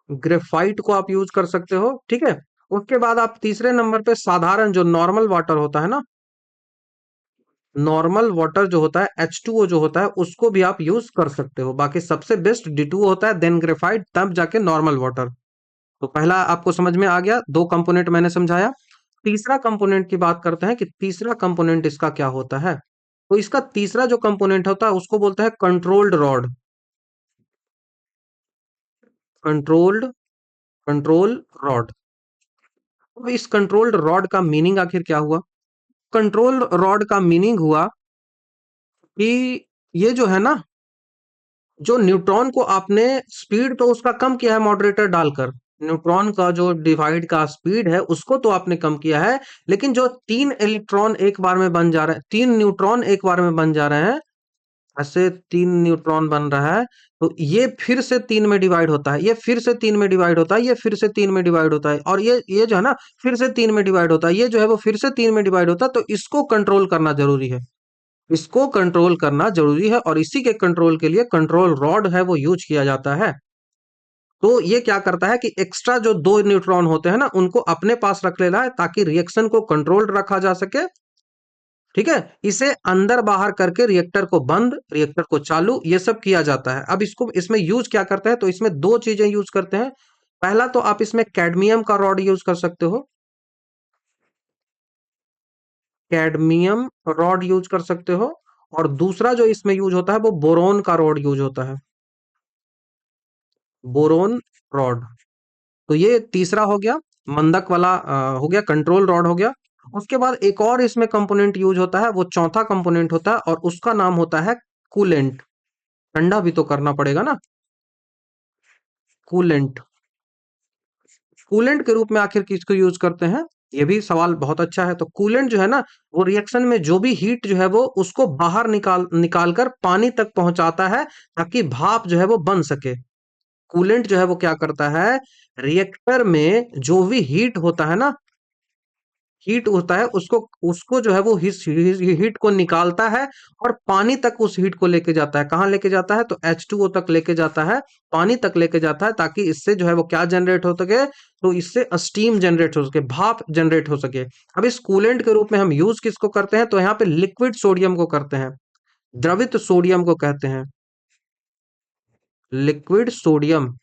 ग्रेफाइट को आप यूज कर सकते हो। ठीक है। उसके बाद आप तीसरे नंबर पे साधारण जो नॉर्मल वाटर होता है ना, नॉर्मल वाटर जो होता है H2O जो होता है, उसको भी आप यूज कर सकते हो। बाकी सबसे बेस्ट D2O होता है, देन ग्रेफाइट, तब जाके नॉर्मल वाटर। तो पहला आपको समझ में आ गया, दो कंपोनेंट मैंने समझाया। तीसरा कंपोनेंट की बात करते हैं कि तीसरा कंपोनेंट इसका क्या होता है। तो इसका तीसरा जो कंपोनेंट होता है उसको बोलते हैं controlled rod. Controlled control rod. अब इस कंट्रोल्ड रॉड का मीनिंग आखिर क्या हुआ? कंट्रोल रॉड का मीनिंग हुआ कि ये जो है ना, जो न्यूट्रॉन को आपने स्पीड तो उसका कम किया है मॉडरेटर डालकर, न्यूट्रॉन का जो डिवाइड का स्पीड है उसको तो आपने कम किया है, लेकिन जो 3 इलेक्ट्रॉन एक बार में बन जा रहे हैं, 3 न्यूट्रॉन एक बार में बन जा रहे हैं, ऐसे 3 न्यूट्रॉन बन रहा है, तो ये फिर से 3 में डिवाइड होता है, ये फिर से 3 में डिवाइड होता है, ये फिर से 3 में डिवाइड होता है, और ये जो है ना फिर से 3 में डिवाइड होता है, ये जो है वो फिर से 3 में डिवाइड होता है। तो इसको कंट्रोल करना जरूरी है, इसको कंट्रोल करना जरूरी है, और इसी के कंट्रोल के लिए कंट्रोल रॉड है वो यूज किया जाता है। तो ये क्या करता है कि एक्स्ट्रा जो 2 न्यूट्रॉन होते हैं ना उनको अपने पास रख लेना है ताकि रिएक्शन को कंट्रोल रखा जा सके। ठीक है, इसे अंदर बाहर करके रिएक्टर को बंद, रिएक्टर को चालू, ये सब किया जाता है। अब इसको इसमें यूज क्या करते हैं? तो इसमें दो चीजें यूज करते हैं। पहला तो आप इसमें कैडमियम का रॉड यूज कर सकते हो, कैडमियम रॉड यूज कर सकते हो। और दूसरा जो इसमें यूज होता है वो बोरोन का रॉड यूज होता है, बोरोन रॉड। तो ये तीसरा हो गया, मंदक वाला हो गया, कंट्रोल रॉड हो गया। उसके बाद एक और इसमें कंपोनेंट यूज होता है, वो चौथा कंपोनेंट होता है और उसका नाम होता है कूलेंट। ठंडा भी तो करना पड़ेगा ना, कूलेंट। कूलेंट के रूप में आखिर किसको यूज करते हैं? ये भी सवाल बहुत अच्छा है। तो कूलेंट जो है ना, वो रिएक्शन में जो भी हीट जो है वो उसको बाहर निकाल निकाल कर पानी तक पहुंचाता है ताकि भाप जो है वो बन सके। कूलेंट जो है वो क्या करता है, रिएक्टर में जो भी हीट होता है ना, हीट होता है उसको उसको जो है वो हीट को निकालता है और पानी तक उस हीट को लेके जाता है। कहाँ लेके जाता है? तो H2O तक लेके जाता है, पानी तक लेके जाता है, ताकि इससे जो है वो क्या जनरेट हो सके, तो इससे स्टीम जनरेट हो सके, भाप जनरेट हो सके। अब इस कूलेंट के रूप में हम यूज किसको करते हैं? तो यहाँ पे लिक्विड सोडियम को करते हैं, द्रवित सोडियम को कहते हैं, लिक्विड सोडियम।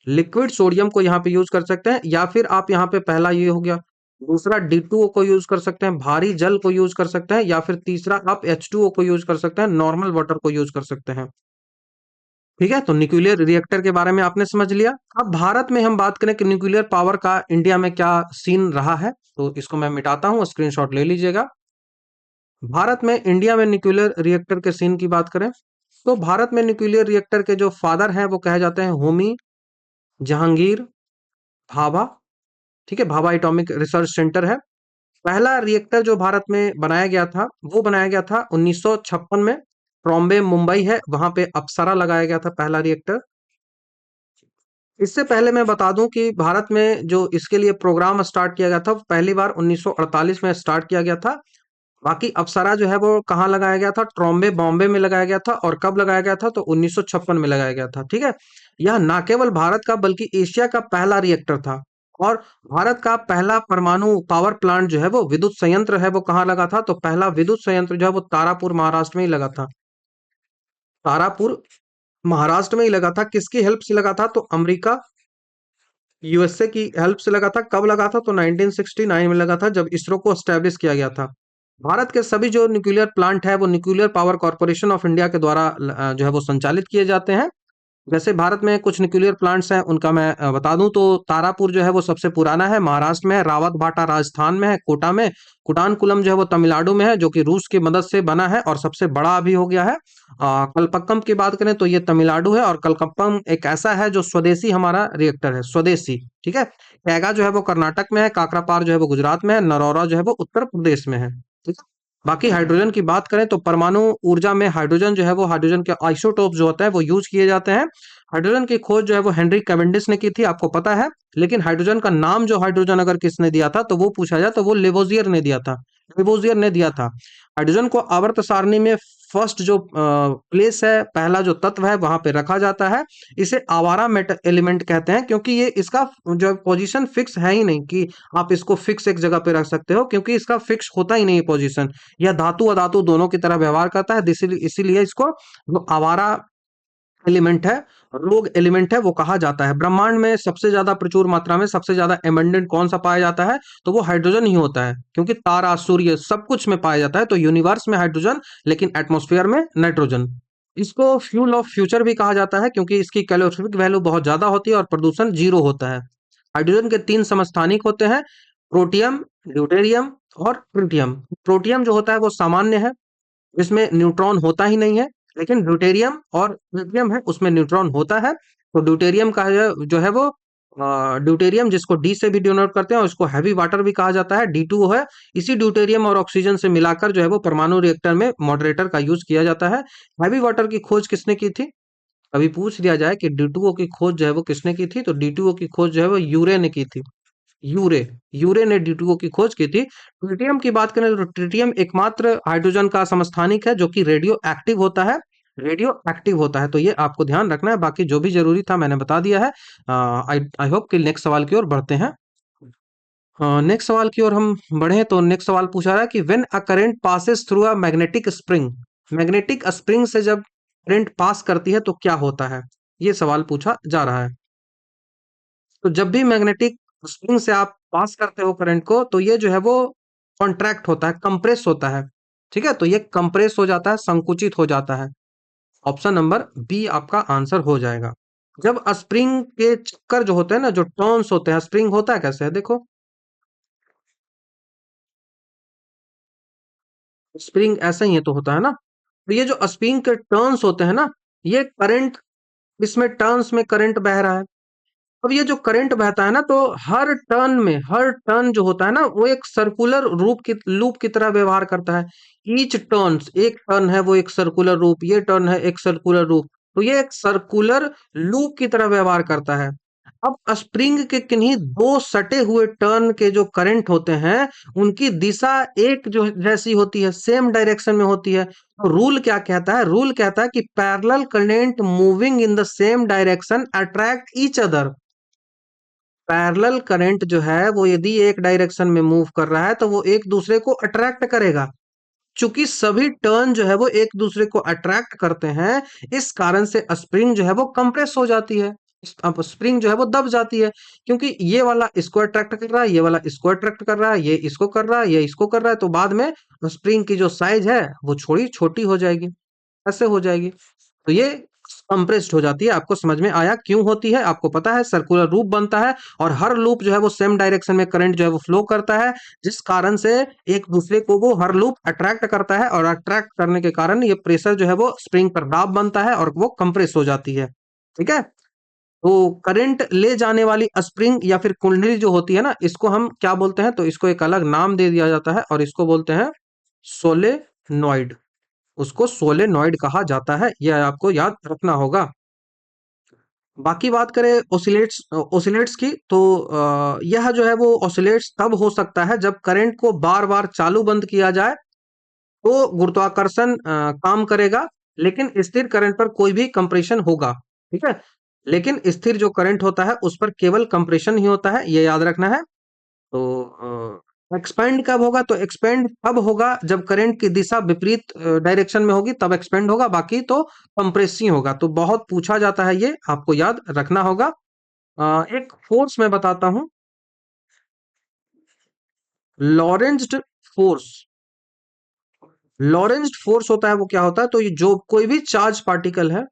लिक्विड सोडियम को यहाँ पे यूज कर सकते हैं, या फिर आप यहाँ पे पहला ये हो गया, दूसरा D2O को यूज कर सकते हैं, भारी जल को यूज कर सकते हैं, या फिर तीसरा आप H2O को यूज कर सकते हैं, नॉर्मल वाटर को यूज कर सकते हैं। ठीक है, तो न्यूक्लियर रिएक्टर के बारे में आपने समझ लिया। अब भारत में हम बात करें कि न्यूक्लियर पावर का इंडिया में क्या सीन रहा है, तो इसको मैं मिटाता हूँ, स्क्रीनशॉट ले लीजिएगा। भारत में, इंडिया में न्यूक्लियर रिएक्टर के सीन की बात करें तो भारत में न्यूक्लियर रिएक्टर के जो फादर हैं वो कहे जाते हैं होमी जहांगीर भाभा। ठीक है, भाभा एटॉमिक रिसर्च सेंटर है। पहला रिएक्टर जो भारत में बनाया गया था, वो बनाया गया था 1956 में। ट्रॉम्बे मुंबई है, वहां पे अप्सरा लगाया गया था पहला रिएक्टर। इससे पहले मैं बता दूं कि भारत में जो इसके लिए प्रोग्राम स्टार्ट किया गया था, पहली बार 1948 में स्टार्ट किया गया था। बाकी अप्सरा जो है वो कहाँ लगाया गया था? ट्रॉम्बे बॉम्बे में लगाया गया था। और कब लगाया गया था? तो 1956 में लगाया गया था। ठीक है। यह ना केवल भारत का बल्कि एशिया का पहला रिएक्टर था। और भारत का पहला परमाणु पावर प्लांट जो है वो विद्युत संयंत्र है, वो कहाँ लगा था? तो पहला विद्युत संयंत्र जो है वो तारापुर महाराष्ट्र में ही लगा था। तारापुर महाराष्ट्र में ही लगा था। किसकी हेल्प से लगा था? तो अमेरिका, यूएसए की हेल्प से लगा था। कब लगा था? तो 1969 में लगा था, जब इसरो को एस्टेब्लिश किया गया था। भारत के सभी जो न्यूक्लियर प्लांट है वो nuclear power corporation of India के द्वारा जो है वो संचालित किए जाते हैं। वैसे भारत में कुछ न्यूक्लियर प्लांट्स हैं, उनका मैं बता दूं तो तारापुर जो है वो सबसे पुराना है, महाराष्ट्र में है। रावत भाटा राजस्थान में है, कोटा में। कुटानकुलम जो है वो तमिलनाडु में है, जो कि रूस की मदद से बना है और सबसे बड़ा अभी हो गया है। कलपक्कम की बात करें तो ये तमिलनाडु है, और कलपक्कम एक ऐसा है जो स्वदेशी हमारा रिएक्टर है, स्वदेशी। ठीक है। कैगा जो है वो कर्नाटक में है, काकरापार जो है वो गुजरात में है, नरौरा जो है वो उत्तर प्रदेश में है। ठीक है। बाकी हाइड्रोजन की बात करें तो परमाणु ऊर्जा में हाइड्रोजन जो है वो, हाइड्रोजन के आइसोटोप जो होते हैं वो यूज किए जाते हैं। हाइड्रोजन की खोज जो है वो हेनरी कैवेंडिश ने की थी, आपको पता है। लेकिन हाइड्रोजन का नाम जो हाइड्रोजन अगर किसने दिया था तो वो पूछा जाए तो वो लेवोजियर ने दिया था। लेवोजियर ने दिया था। हाइड्रोजन को आवर्त सारणी में फर्स्ट जो प्लेस है, पहला जो तत्व है वहां पे रखा जाता है। इसे आवारा मेटल एलिमेंट कहते हैं, क्योंकि ये इसका जो पोजीशन फिक्स है ही नहीं कि आप इसको फिक्स एक जगह पे रख सकते हो, क्योंकि इसका फिक्स होता ही नहीं पोजीशन। यह धातु अधातु दोनों की तरह व्यवहार करता है, इसीलिए इसको जो आवारा एलिमेंट है, रोग एलिमेंट है, वो कहा जाता है। ब्रह्मांड में सबसे ज्यादा प्रचुर मात्रा में सबसे ज्यादा एबंडेंट कौन सा पाया जाता है? तो वो हाइड्रोजन ही होता है, क्योंकि तारा सूर्य सब कुछ में पाया जाता है। तो यूनिवर्स में हाइड्रोजन, लेकिन एटमॉस्फेयर में नाइट्रोजन। इसको फ्यूल ऑफ फ्यूचर भी कहा जाता है, क्योंकि इसकी कैलोरीफिक वैल्यू बहुत ज्यादा होती है और प्रदूषण जीरो होता है। हाइड्रोजन के तीन समस्थानिक होते हैं, प्रोटियम, ड्यूटेरियम और ट्रिटियम। प्रोटियम जो होता है वो सामान्य है, इसमें न्यूट्रॉन होता ही नहीं है। लेकिन ड्यूटेरियम और ट्रिटियम है, उसमें न्यूट्रॉन होता है। तो ड्यूटेरियम का जो है वो ड्यूटेरियम, जिसको डी से भी डिनोट करते हैं, और इसको हैवी वाटर भी कहा जाता है, D2O है। इसी ड्यूटेरियम और ऑक्सीजन से मिलाकर जो है वो परमाणु रिएक्टर में मॉडरेटर का यूज किया जाता है। हैवी वाटर की खोज किसने की थी? अभी पूछ लिया जाए कि D2O की खोज जो है वो किसने की थी, तो D2O की खोज जो है वो यूरे ने की थी। यूरे यूरे ने D2O की खोज की थी। ट्रिटियम की बात करें तो ट्रिटियम एकमात्र हाइड्रोजन का समस्थानिक है जो कि रेडियो एक्टिव होता है। रेडियो एक्टिव होता है, तो ये आपको ध्यान रखना है। बाकी जो भी जरूरी था मैंने बता दिया है। आई आई होप कि नेक्स्ट सवाल की ओर बढ़ते हैं। नेक्स्ट सवाल की ओर हम बढ़े तो नेक्स्ट सवाल पूछा रहा है कि when a current passes through a magnetic spring, magnetic spring से जब करंट पास करती है तो क्या होता है? ये सवाल पूछा जा रहा है। तो जब भी मैग्नेटिक स्प्रिंग से आप पास करते हो करंट को, तो ये जो है वो कॉन्ट्रैक्ट होता है, कंप्रेस होता है। ठीक है। तो ये कंप्रेस हो जाता है, संकुचित हो जाता है। ऑप्शन नंबर बी आपका आंसर हो जाएगा। जब स्प्रिंग के चक्कर जो होते हैं ना, जो टर्न्स होते हैं, स्प्रिंग होता है कैसे है देखो। स्प्रिंग ऐसा ही है तो होता है ना। तो ये जो स्प्रिंग के टर्न्स होते हैं ना, ये करंट, इसमें टर्न्स में करंट बह रहा है। अब ये जो करंट बहता है ना, तो हर टर्न में, हर टर्न जो होता है ना, वो एक सर्कुलर रूप की लूप की तरह व्यवहार करता है। ईच टर्न्स, एक टर्न है वो एक सर्कुलर रूप, ये टर्न है एक सर्कुलर रूप। तो ये एक सर्कुलर लूप की तरह व्यवहार करता है। अब स्प्रिंग के किन्हीं दो सटे हुए टर्न के जो करंट होते हैं, उनकी दिशा एक जो जैसी होती है, सेम डायरेक्शन में होती है। तो रूल क्या कहता है? रूल कहता है कि parallel current moving in the same direction attract each other. Parallel current जो है वो यदि एक डायरेक्शन में मूव कर रहा है तो वो एक दूसरे को अट्रैक्ट करेगा। चूंकि सभी टर्न जो है वो एक दूसरे को अट्रैक्ट करते हैं, इस कारण से स्प्रिंग जो है वो कंप्रेस हो जाती है। अब स्प्रिंग जो है वो दब जाती है, क्योंकि ये वाला इसको अट्रैक्ट कर रहा है, ये वाला इसको अट्रैक्ट कर रहा है, ये इसको कर रहा है, ये इसको कर रहा है। तो बाद में स्प्रिंग की जो साइज है वो छोटी छोटी हो जाएगी, ऐसे हो जाएगी। तो ये कंप्रेस्ड हो जाती है। आपको समझ में आया क्यों होती है? आपको पता है सर्कुलर लूप बनता है, और हर लूप जो है वो सेम डायरेक्शन में करंट जो है वो फ्लो करता है, जिस कारण से एक दूसरे को वो हर लूप अट्रैक्ट करता है, और अट्रैक्ट करने के कारण ये प्रेशर जो है वो स्प्रिंग पर दाब बनता है और वो कंप्रेस हो जाती है। ठीक है। तो करंट ले जाने वाली स्प्रिंग या फिर कुंडली जो होती है ना, इसको हम क्या बोलते हैं? तो इसको एक अलग नाम दे दिया जाता है और इसको बोलते हैं सोलेनॉइड। उसको सोलेनॉइड कहा जाता है, यह आपको याद रखना होगा। बाकी बात करें ओसिलेट्स की, तो यह जो है वो ओसिलेट्स तब हो सकता है जब करंट को बार बार चालू बंद किया जाए, तो गुरुत्वाकर्षण काम करेगा, लेकिन स्थिर करंट पर कोई भी कंप्रेशन होगा। ठीक है, लेकिन स्थिर जो करंट होता है उस पर केवल कंप्रेशन ही होता है, ये याद रखना है। तो एक्सपेंड कब होगा? तो एक्सपेंड तब होगा जब करंट की दिशा विपरीत डायरेक्शन में होगी, तब एक्सपेंड होगा, बाकी तो कंप्रेस ही होगा। तो बहुत पूछा जाता है, ये आपको याद रखना होगा। एक फोर्स मैं बताता हूं, लॉरेंज्ड फोर्स। लॉरेंज्ड फोर्स होता है, वो क्या होता है? तो ये जो कोई भी चार्ज पार्टिकल है,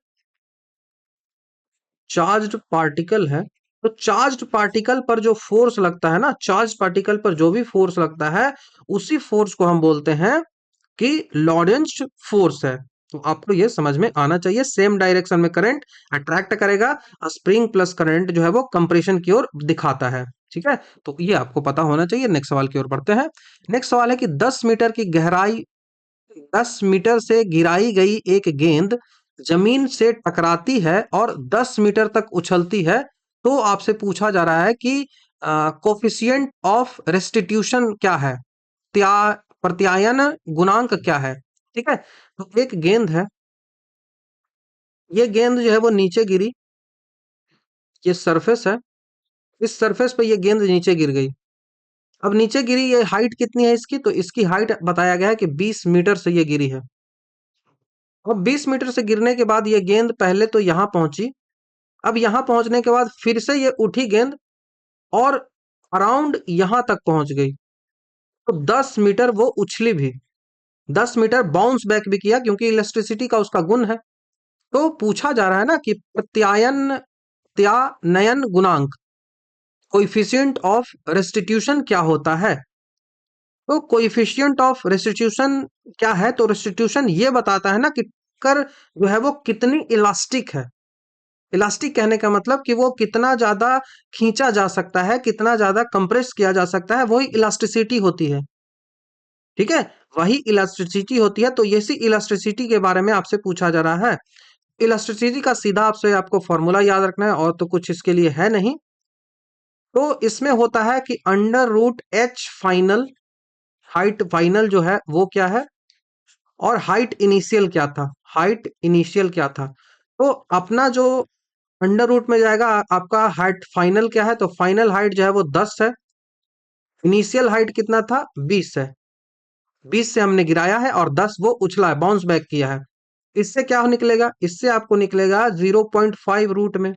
चार्ज्ड पार्टिकल है, तो चार्ज्ड पार्टिकल पर जो फोर्स लगता है ना, चार्ज पार्टिकल पर जो भी फोर्स लगता है, उसी फोर्स को हम बोलते हैं कि लॉरेंज्ड फोर्स है। तो आपको ये समझ में आना चाहिए, सेम डायरेक्शन में करंट अट्रैक्ट करेगा, स्प्रिंग प्लस करंट जो है वो कंप्रेशन की ओर दिखाता है। ठीक है, तो ये आपको पता होना चाहिए। नेक्स्ट सवाल की ओर बढ़ते हैं। नेक्स्ट सवाल है कि 10 मीटर की गहराई, 10 मीटर से गिराई गई एक गेंद जमीन से टकराती है और 10 मीटर तक उछलती है, तो आपसे पूछा जा रहा है कि कोफिशिएंट ऑफ रेस्टिट्यूशन क्या है, त्या प्रत्यायन गुणांक क्या है? ठीक है, तो एक गेंद है, ये गेंद जो है वो नीचे गिरी, ये सरफेस है, इस सरफेस पे ये गेंद नीचे गिर गई। अब नीचे गिरी, ये हाइट कितनी है इसकी? तो इसकी हाइट बताया गया है कि 20 मीटर से ये गिरी है। अब 20 मीटर से गिरने के बाद ये गेंद पहले तो यहाँ पहुंची, अब यहाँ पहुंचने के बाद फिर से ये उठी गेंद और अराउंड यहाँ तक पहुंच गई, तो 10 मीटर वो उछली भी, 10 मीटर बाउंस बैक भी किया, क्योंकि इलेक्ट्रिसिटी का उसका गुण है। तो पूछा जा रहा है ना कि प्रत्यानयन गुणांक, कोइफिशिएंट ऑफ रेस्टिट्यूशन क्या होता है? तो कोइफिशिएंट ऑफ रेस्टिट्यूशन क्या है? तो रेस्टिट्यूशन ये बताता है ना कि कर जो है वो कितनी इलास्टिक है। इलास्टिक कहने का मतलब कि वो कितना ज्यादा खींचा जा सकता है, कितना ज्यादा कंप्रेस किया जा सकता है, वही इलास्टिसिटी होती है। ठीक है, वही इलास्टिसिटी होती है। तो इसी इलास्टिसिटी के बारे में आपसे पूछा जा रहा है। इलास्टिसिटी का सीधा आपसे आपको फॉर्मूला याद रखना है, और तो कुछ इसके लिए है नहीं। तो इसमें होता है कि under root h final, height final जो है वो क्या है, और हाइट इनिशियल क्या था, हाइट इनिशियल क्या था। तो अपना जो अंडर रूट में जाएगा, आपका हाइट फाइनल क्या है? तो फाइनल हाइट जो है वो 10 है, इनिशियल हाइट कितना था? 20 है। 20 से हमने गिराया है और 10 वो उछला है, बाउंस बैक किया है। इससे क्या निकलेगा? इससे आपको निकलेगा 0.5 रूट में,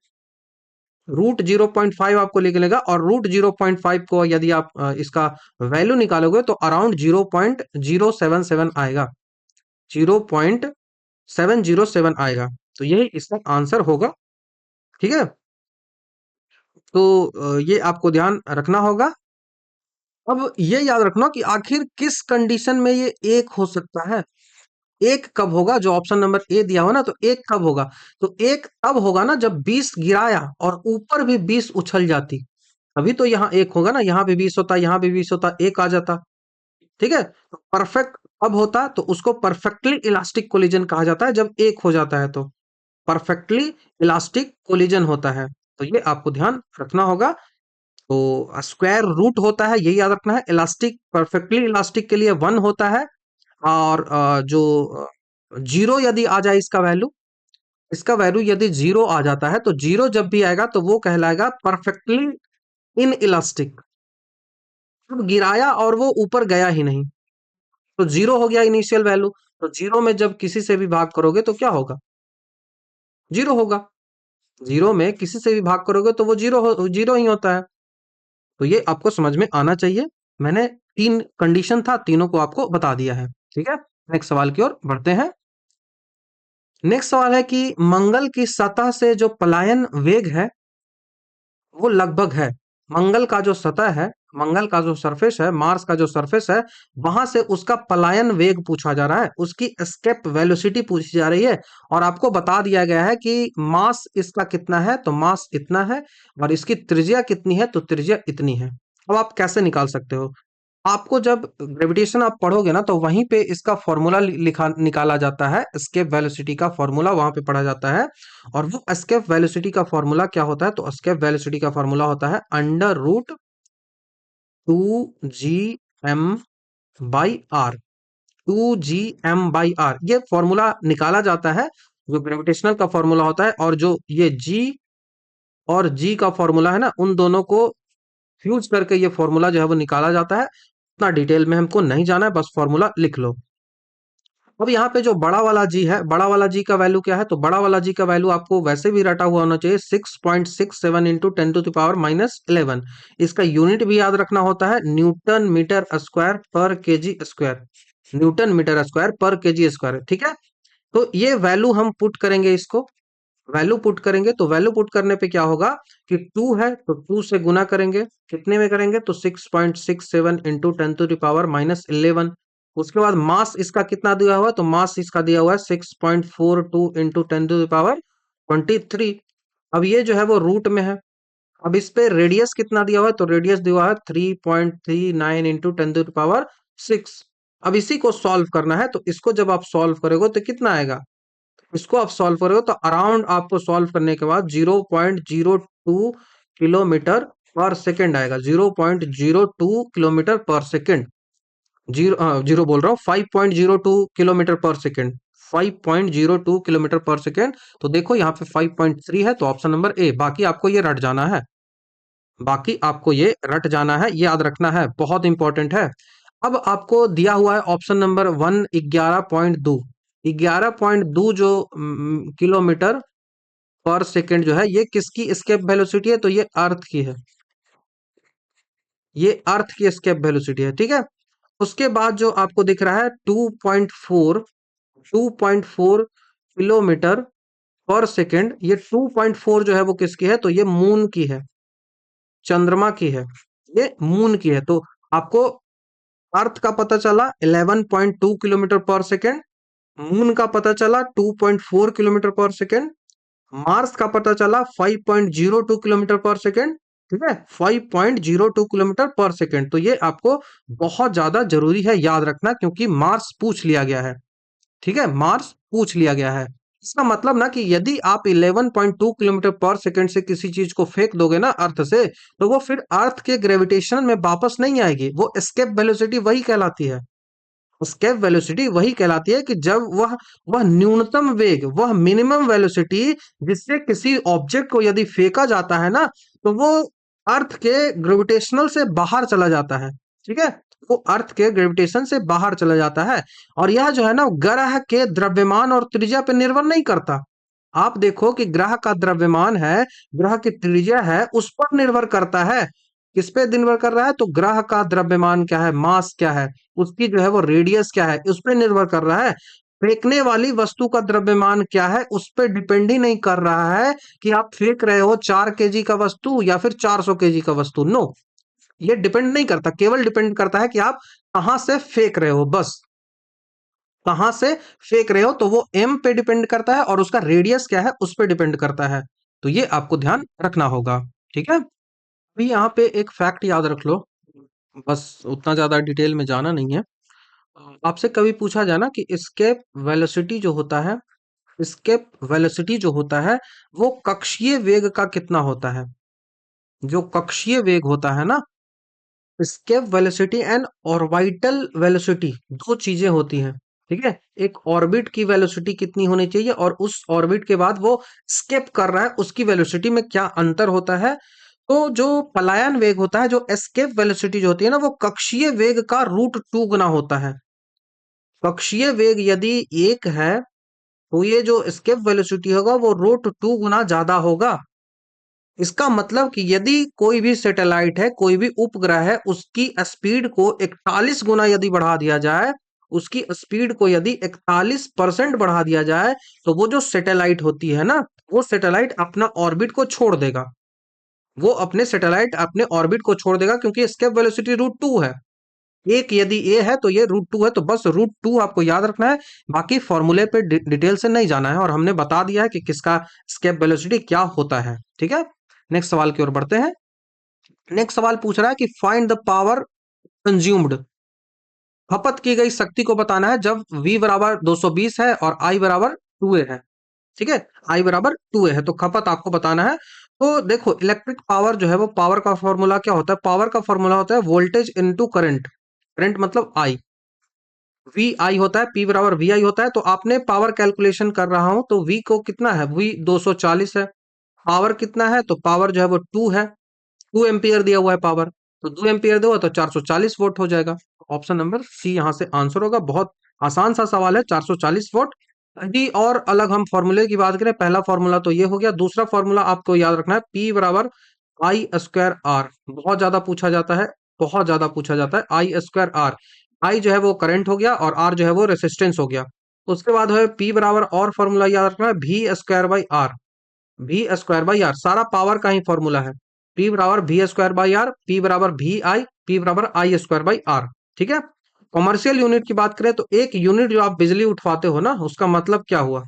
रूट 0.5 आपको निकलेगा, और रूट 0.5 को यदि आप इसका वैल्यू निकालोगे तो अराउंड 0.077 आएगा, 0.707 आएगा। तो यही इसका आंसर होगा। ठीक है, तो ये आपको ध्यान रखना होगा। अब ये याद रखना कि आखिर किस कंडीशन में ये एक हो सकता है। एक कब होगा? जो ऑप्शन नंबर ए दिया हो ना, तो एक कब होगा? तो एक तब होगा ना जब 20 गिराया और ऊपर भी 20 उछल जाती, अभी तो यहाँ एक होगा ना, यहाँ भी 20 होता, यहाँ भी 20 होता, एक आ जाता। ठीक है, तो परफेक्ट अब होता, तो उसको परफेक्टली इलास्टिक कोलिजन कहा जाता है, जब एक हो जाता है तो परफेक्टली इलास्टिक कोलिजन होता है। तो ये आपको ध्यान रखना होगा। तो स्क्वायर रूट होता है, यही याद रखना है। इलास्टिक, परफेक्टली इलास्टिक के लिए 1 होता है, और जो जीरो यदि आ जाए इसका वैल्यू, इसका वैल्यू यदि जीरो आ जाता है, तो जीरो जब भी आएगा तो वो कहलाएगा परफेक्टली इन इलास्टिक। अब गिराया और वो ऊपर गया ही नहीं, तो जीरो हो गया इनिशियल वैल्यू। तो जीरो में जब किसी से भी भाग करोगे तो क्या होगा? जीरो होगा। जीरो में किसी से भी भाग करोगे तो वो जीरो ही होता है। तो ये आपको समझ में आना चाहिए। मैंने 3 कंडीशन था, तीनों को आपको बता दिया है। ठीक है, नेक्स्ट सवाल की ओर बढ़ते हैं। नेक्स्ट सवाल है कि मंगल की सतह से जो पलायन वेग है वो लगभग है, मंगल का जो सतह है मंगल का जो सरफेस है, मार्स का जो सरफेस है, वहां से उसका पलायन वेग पूछा जा रहा है, उसकी एस्केप वेलोसिटी पूछी जा रही है। और आपको बता दिया गया है कि मास इसका कितना है, तो मास इतना है, और इसकी त्रिज्या कितनी है, तो त्रिज्या इतनी है। अब आप कैसे निकाल सकते हो? आपको जब ग्रेविटेशन आप पढ़ोगे ना, तो वहीं पे इसका फॉर्मूला लिखा निकाला जाता है, एस्केप वेलोसिटी का फॉर्मूला वहां पे पढ़ा जाता है। और वो एस्केप वेलोसिटी का फॉर्मूला क्या होता है? तो एस्केप वेलोसिटी का फॉर्मूला होता है under root 2 g m/r। 2 g m/r ये फॉर्मूला निकाला जाता है, जो ग्रेविटेशनल का फॉर्मूला होता है। और जो ये g और g का फॉर्मूला है ना, उन दोनों को फ्यूज करके ये फॉर्मूला जो है वो निकाला जाता है। इतना डिटेल में हमको नहीं जाना है, बस फॉर्मूला लिख लो। अब यहाँ पे जो बड़ा वाला जी है, बड़ा वाला जी का वैल्यू क्या है? तो बड़ा वाला जी का वैल्यू आपको वैसे भी रटा हुआ होना चाहिए, 6.67 इंटू 10⁻⁻11। इसका यूनिट भी याद रखना होता है, newton metre square per KG square. Newton metre square per KG square, ठीक है। तो ये वैल्यू हम पुट करेंगे, इसको वैल्यू पुट करेंगे, तो वैल्यू पुट करने पे क्या होगा कि 2 है तो 2 से गुना करेंगे, कितने में करेंगे? तो 6.67 इंटू 10⁻⁻11। उसके बाद मास इसका कितना दिया हुआ है? तो मास इसका दिया हुआ है 6.42 इंटू 10⁻23। अब ये जो है वो रूट में है। अब इस पे रेडियस कितना दिया हुआ है? तो रेडियस दिया हुआ है 3.39 इंटू 10⁻6। अब इसी को सॉल्व करना है, तो इसको जब आप सॉल्व करोगे तो कितना आएगा? इसको आप सॉल्व करोगे तो अराउंड आपको सॉल्व करने के बाद 0.02 किलोमीटर पर सेकेंड आएगा। 0.02 किलोमीटर पर सेकेंड। जीरो बोल रहा हूँ, 5.02 किलोमीटर पर सेकेंड। 5.02 किलोमीटर पर सेकेंड। तो देखो यहाँ पे 5.3 है, तो ऑप्शन नंबर ए। बाकी आपको ये रट जाना है, बाकी आपको ये रट जाना है, ये याद रखना है, बहुत इंपॉर्टेंट है। अब आपको दिया हुआ है ऑप्शन नंबर 1 11.2। 11.2 जो किलोमीटर पर सेकेंड जो है, ये किसकी एस्केप वेलोसिटी है? तो ये अर्थ की है, ये अर्थ की एस्केप वेलोसिटी है, ठीक है। उसके बाद जो आपको दिख रहा है 2.4 किलोमीटर पर सेकेंड, ये 2.4 जो है वो किसकी है? तो ये मून की है, चंद्रमा की है, ये मून की है। तो आपको अर्थ का पता चला 11.2 किलोमीटर पर सेकेंड, मून का पता चला 2.4 किलोमीटर पर सेकेंड, मार्स का पता चला 5.02 किलोमीटर पर सेकेंड, ठीक है। 5.02 किलोमीटर पर सेकेंड। तो ये आपको बहुत ज्यादा जरूरी है याद रखना, क्योंकि मार्स पूछ लिया गया है, ठीक है, मार्स पूछ लिया गया है। इसका मतलब ना कि यदि आप 11.2 किलोमीटर पर सेकंड से किसी चीज को फेंक दोगे ना अर्थ से, तो वो फिर अर्थ के ग्रेविटेशन में वापस नहीं आएगी। वो एस्केप वेलोसिटी वही कहलाती है। एस्केप वेलोसिटी वही कहलाती है कि जब वह न्यूनतम वेग, वह मिनिमम वेलोसिटी जिससे किसी ऑब्जेक्ट को यदि फेंका जाता है ना, तो वो अर्थ के ग्रेविटेशनल से बाहर चला जाता है, ठीक है। वो अर्थ के ग्रेविटेशन से बाहर चला जाता है। और यह जो है ना, ग्रह के द्रव्यमान और त्रिज्या पर निर्भर नहीं करता। आप देखो कि ग्रह का द्रव्यमान है, ग्रह की त्रिज्या है, उस पर निर्भर करता है। किस पे निर्भर कर रहा है? तो ग्रह का द्रव्यमान क्या है, मास क्या है, उसकी जो है वो रेडियस क्या है, उस पे निर्भर कर रहा है। फेंकने वाली वस्तु का द्रव्यमान क्या है, उस पे डिपेंड ही नहीं कर रहा है कि आप फेंक रहे हो 4 kg का वस्तु या फिर 400 kg का वस्तु। नो, ये डिपेंड नहीं करता, केवल डिपेंड करता है कि आप कहां से फेंक रहे हो, बस कहां से फेंक रहे हो। तो वो एम पे डिपेंड करता है और उसका रेडियस क्या है उस पे डिपेंड करता है। तो ये आपको ध्यान रखना होगा, ठीक है। अभी यहाँ पे एक फैक्ट याद रख लो, बस उतना ज्यादा डिटेल में जाना नहीं है। आपसे कभी पूछा जाए ना कि escape वेलोसिटी जो होता है, escape वेलोसिटी जो होता है, वो कक्षीय वेग का कितना होता है? जो कक्षीय वेग होता है ना, escape velocity and orbital velocity, दो चीजें होती हैं, ठीक है। एक ऑर्बिट की वेलोसिटी कितनी होनी चाहिए, और उस ऑर्बिट के बाद वो स्केप कर रहा है उसकी वेलोसिटी में क्या अंतर होता है। तो जो पलायन वेग होता है, जो एस्केप वेलोसिटी जो होती है ना, वो कक्षीय वेग का √2 गुना होता है। कक्षीय वेग यदि 1 है, तो ये जो एस्केप वेलोसिटी होगा वो √2 गुना ज्यादा होगा। इसका मतलब कि यदि कोई भी सैटेलाइट है, कोई भी उपग्रह है, उसकी स्पीड को 41 गुना यदि बढ़ा दिया जाए, उसकी स्पीड को यदि 41% बढ़ा दिया जाए, तो वो जो सैटेलाइट होती है ना, वो सैटेलाइट अपना ऑर्बिट को छोड़ देगा। वो अपने सैटेलाइट अपने ऑर्बिट को छोड़ देगा, क्योंकि एस्केप वेलोसिटी √2 है। एक यदि ए है तो ये √2 है, तो बस √2 आपको याद रखना है। बाकी फॉर्मूले पे डिटेल से नहीं जाना है, और हमने बता दिया है कि किसका एस्केप वेलोसिटी क्या होता है। ठीक है, नेक्स्ट सवाल की ओर बढ़ते हैं। नेक्स्ट सवाल पूछ रहा है कि फाइंड द पावर कंज्यूम्ड। खपत की गई शक्ति को बताना है जब v बराबर 220 है और i बराबर 2a है। ठीक है, I बराबर 2a है, तो खपत आपको बताना है। तो देखो, इलेक्ट्रिक पावर जो है वो पावर का फॉर्मूला क्या होता है? पावर का फॉर्मूला होता है वोल्टेज इनटू करंट। करंट मतलब I, वी आई होता है, P बराबर वी आई होता है। तो आपने पावर कैलकुलेशन कर रहा हूं, तो V को कितना है? V 240 है। पावर कितना है? तो पावर जो है वो 2 है, 2 एम्पियर दिया हुआ है पावर, तो 2 एम्पियर दो तो 440 वोट हो जाएगा। ऑप्शन नंबर सी यहां से आंसर होगा। बहुत आसान सा सवाल है, 440 वोट। यदि और अलग हम फॉर्मूले की बात करें, पहला फॉर्मूला तो ये हो गया, दूसरा फॉर्मूला आपको याद रखना है, P बराबर आई स्क्वायर आर। बहुत ज्यादा पूछा जाता है, बहुत ज्यादा पूछा जाता है, आई स्क्वायर आर। आई जो है वो करंट हो गया और आर जो है वो रेसिस्टेंस हो गया। उसके बाद है P बराबर, और फॉर्मूला याद रखना है, भी स्क्वायर बाई आर। भी स्क्वायर बाई आर सारा पावर का ही फॉर्मूला है। पी बराबर भी स्क्वायर बाई आर, पी बराबर भी आई, पी बराबर आई स्क्वायर बाई आर। ठीक है, कॉमर्शियल यूनिट की बात करें तो एक यूनिट जो आप बिजली उठवाते हो ना, उसका मतलब क्या हुआ?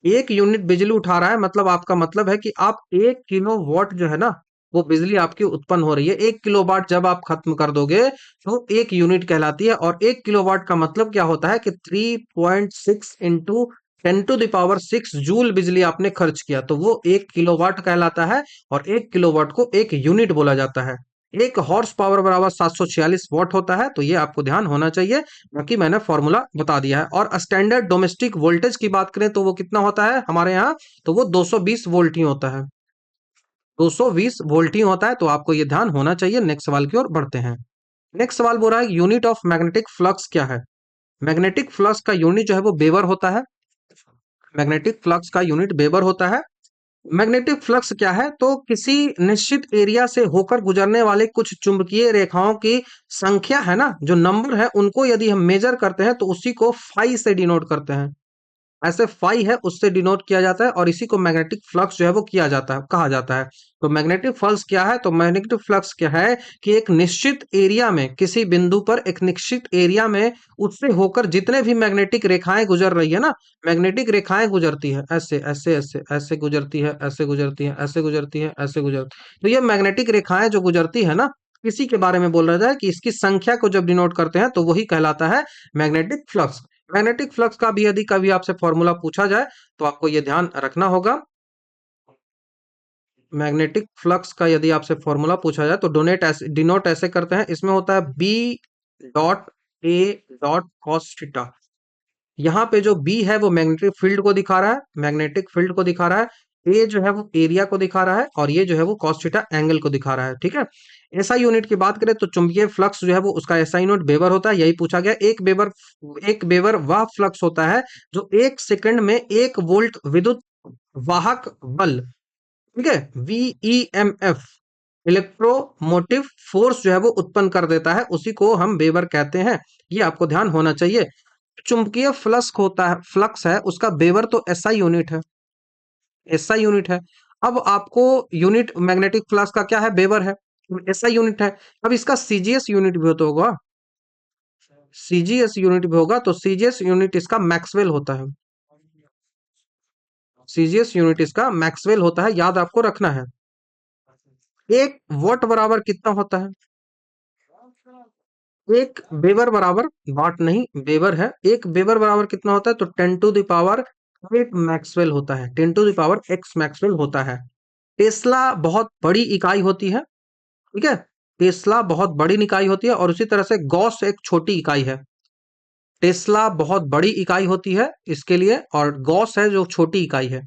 एक यूनिट बिजली उठा रहा है, मतलब आपका मतलब है कि आप 1 किलो वाट जो है ना, वो बिजली आपकी उत्पन्न हो रही है। 1 किलो वाट जब आप खत्म कर दोगे तो 1 यूनिट कहलाती है। और 1 किलोवाट का मतलब क्या होता है कि 3.6 into 10 to the power 6 joule बिजली आपने खर्च किया, तो वो 1 किलोवाट कहलाता है। और 1 किलोवाट को 1 यूनिट बोला जाता है। एक हॉर्स पावर बराबर 746 वाट होता है, तो ये आपको ध्यान होना चाहिए। बाकी मैंने फॉर्मूला बता दिया है। और स्टैंडर्ड डोमेस्टिक वोल्टेज की बात करें तो वो कितना होता है हमारे यहाँ? तो वो 220 वोल्ट ही होता है, 220 वोल्ट ही होता है। तो आपको ये ध्यान होना चाहिए। नेक्स्ट सवाल की ओर बढ़ते हैं। नेक्स्ट सवाल बोल रहा है यूनिट ऑफ मैग्नेटिक फ्लक्स क्या है? मैग्नेटिक फ्लक्स का यूनिट जो है वो वेबर होता है। मैग्नेटिक फ्लक्स का यूनिट वेबर होता है। मैग्नेटिक फ्लक्स क्या है? तो किसी निश्चित एरिया से होकर गुजरने वाले कुछ चुंबकीय रेखाओं की संख्या है ना, जो नंबर है, उनको यदि हम मेजर करते हैं तो उसी को फाई से डिनोट करते हैं। ऐसे फाई है, उससे डिनोट किया जाता है, और इसी को मैग्नेटिक फ्लक्स जो है वो किया जाता है, कहा जाता है। तो मैग्नेटिक फ्लक्स क्या है? तो मैग्नेटिक फ्लक्स क्या है कि एक निश्चित एरिया में, किसी बिंदु पर एक निश्चित एरिया में उससे होकर जितने भी मैग्नेटिक रेखाएं गुजर रही है ना, मैग्नेटिक रेखाएं गुजरती है, ऐसे ऐसे ऐसे ऐसे गुजरती है, ऐसे गुजरती है, ऐसे गुजरती है, ऐसे गुजरती है। तो ये मैग्नेटिक रेखाएं जो गुजरती है ना, इसी के बारे में बोल रहा है कि इसकी संख्या को जब डिनोट करते हैं तो वही कहलाता है मैग्नेटिक फ्लक्स। मैग्नेटिक फ्लक्स का भी यदि कभी आपसे फॉर्मूला पूछा जाए तो आपको ये ध्यान रखना होगा। मैग्नेटिक फ्लक्स का यदि आपसे फॉर्मूला पूछा जाए तो डिनोट ऐसे करते हैं, इसमें होता है B dot A dot cos theta. यहाँ पे जो बी है वो मैग्नेटिक फील्ड को दिखा रहा है, मैग्नेटिक फील्ड को दिखा रहा है। ए जो है वो एरिया को दिखा रहा है, और ये जो है वो कॉस थीटा एंगल को दिखा रहा है। ठीक है, एसआई यूनिट की बात करें तो चुंबकीय फ्लक्स जो है वो उसका एसआई यूनिट वेबर होता है, यही पूछा गया। एक वेबर वह फ्लक्स होता है जो 1 सेकंड में 1 वोल्ट विद्युत वाहक बल, ठीक है, वीईएमएफ, इलेक्ट्रोमोटिव फोर्स जो है वो उत्पन्न कर देता है, उसी को हम वेबर कहते हैं। ये आपको ध्यान होना चाहिए। चुंबकीय फ्लक्स होता है, फ्लक्स है उसका वेबर तो एसआई यूनिट है, एसआई यूनिट है। अब आपको यूनिट मैग्नेटिक फ्लक्स का क्या है? वेबर है, एसआई यूनिट है। अब इसका सीजीएस यूनिट भी तो होगा, सीजीएस यूनिट भी होगा, तो सीजीएस यूनिट इसका मैक्सवेल होता है। सीजीएस यूनिट इसका मैक्सवेल होता है, याद आपको रखना है। एक वॉट बराबर कितना होता है? एक वेबर बराबर, वाट नहीं वेबर है, एक वेबर बराबर कितना होता है? तो 10 to the power 8 मैक्सवेल होता है, 10 to the power 6 मैक्सवेल होता है। टेस्ला बहुत बड़ी इकाई होती है, ठीक है, टेस्ला बहुत बड़ी इकाई होती है, और उसी तरह से गॉस एक छोटी इकाई है। टेस्ला बहुत बड़ी इकाई होती है इसके लिए, और गॉस है जो छोटी इकाई है।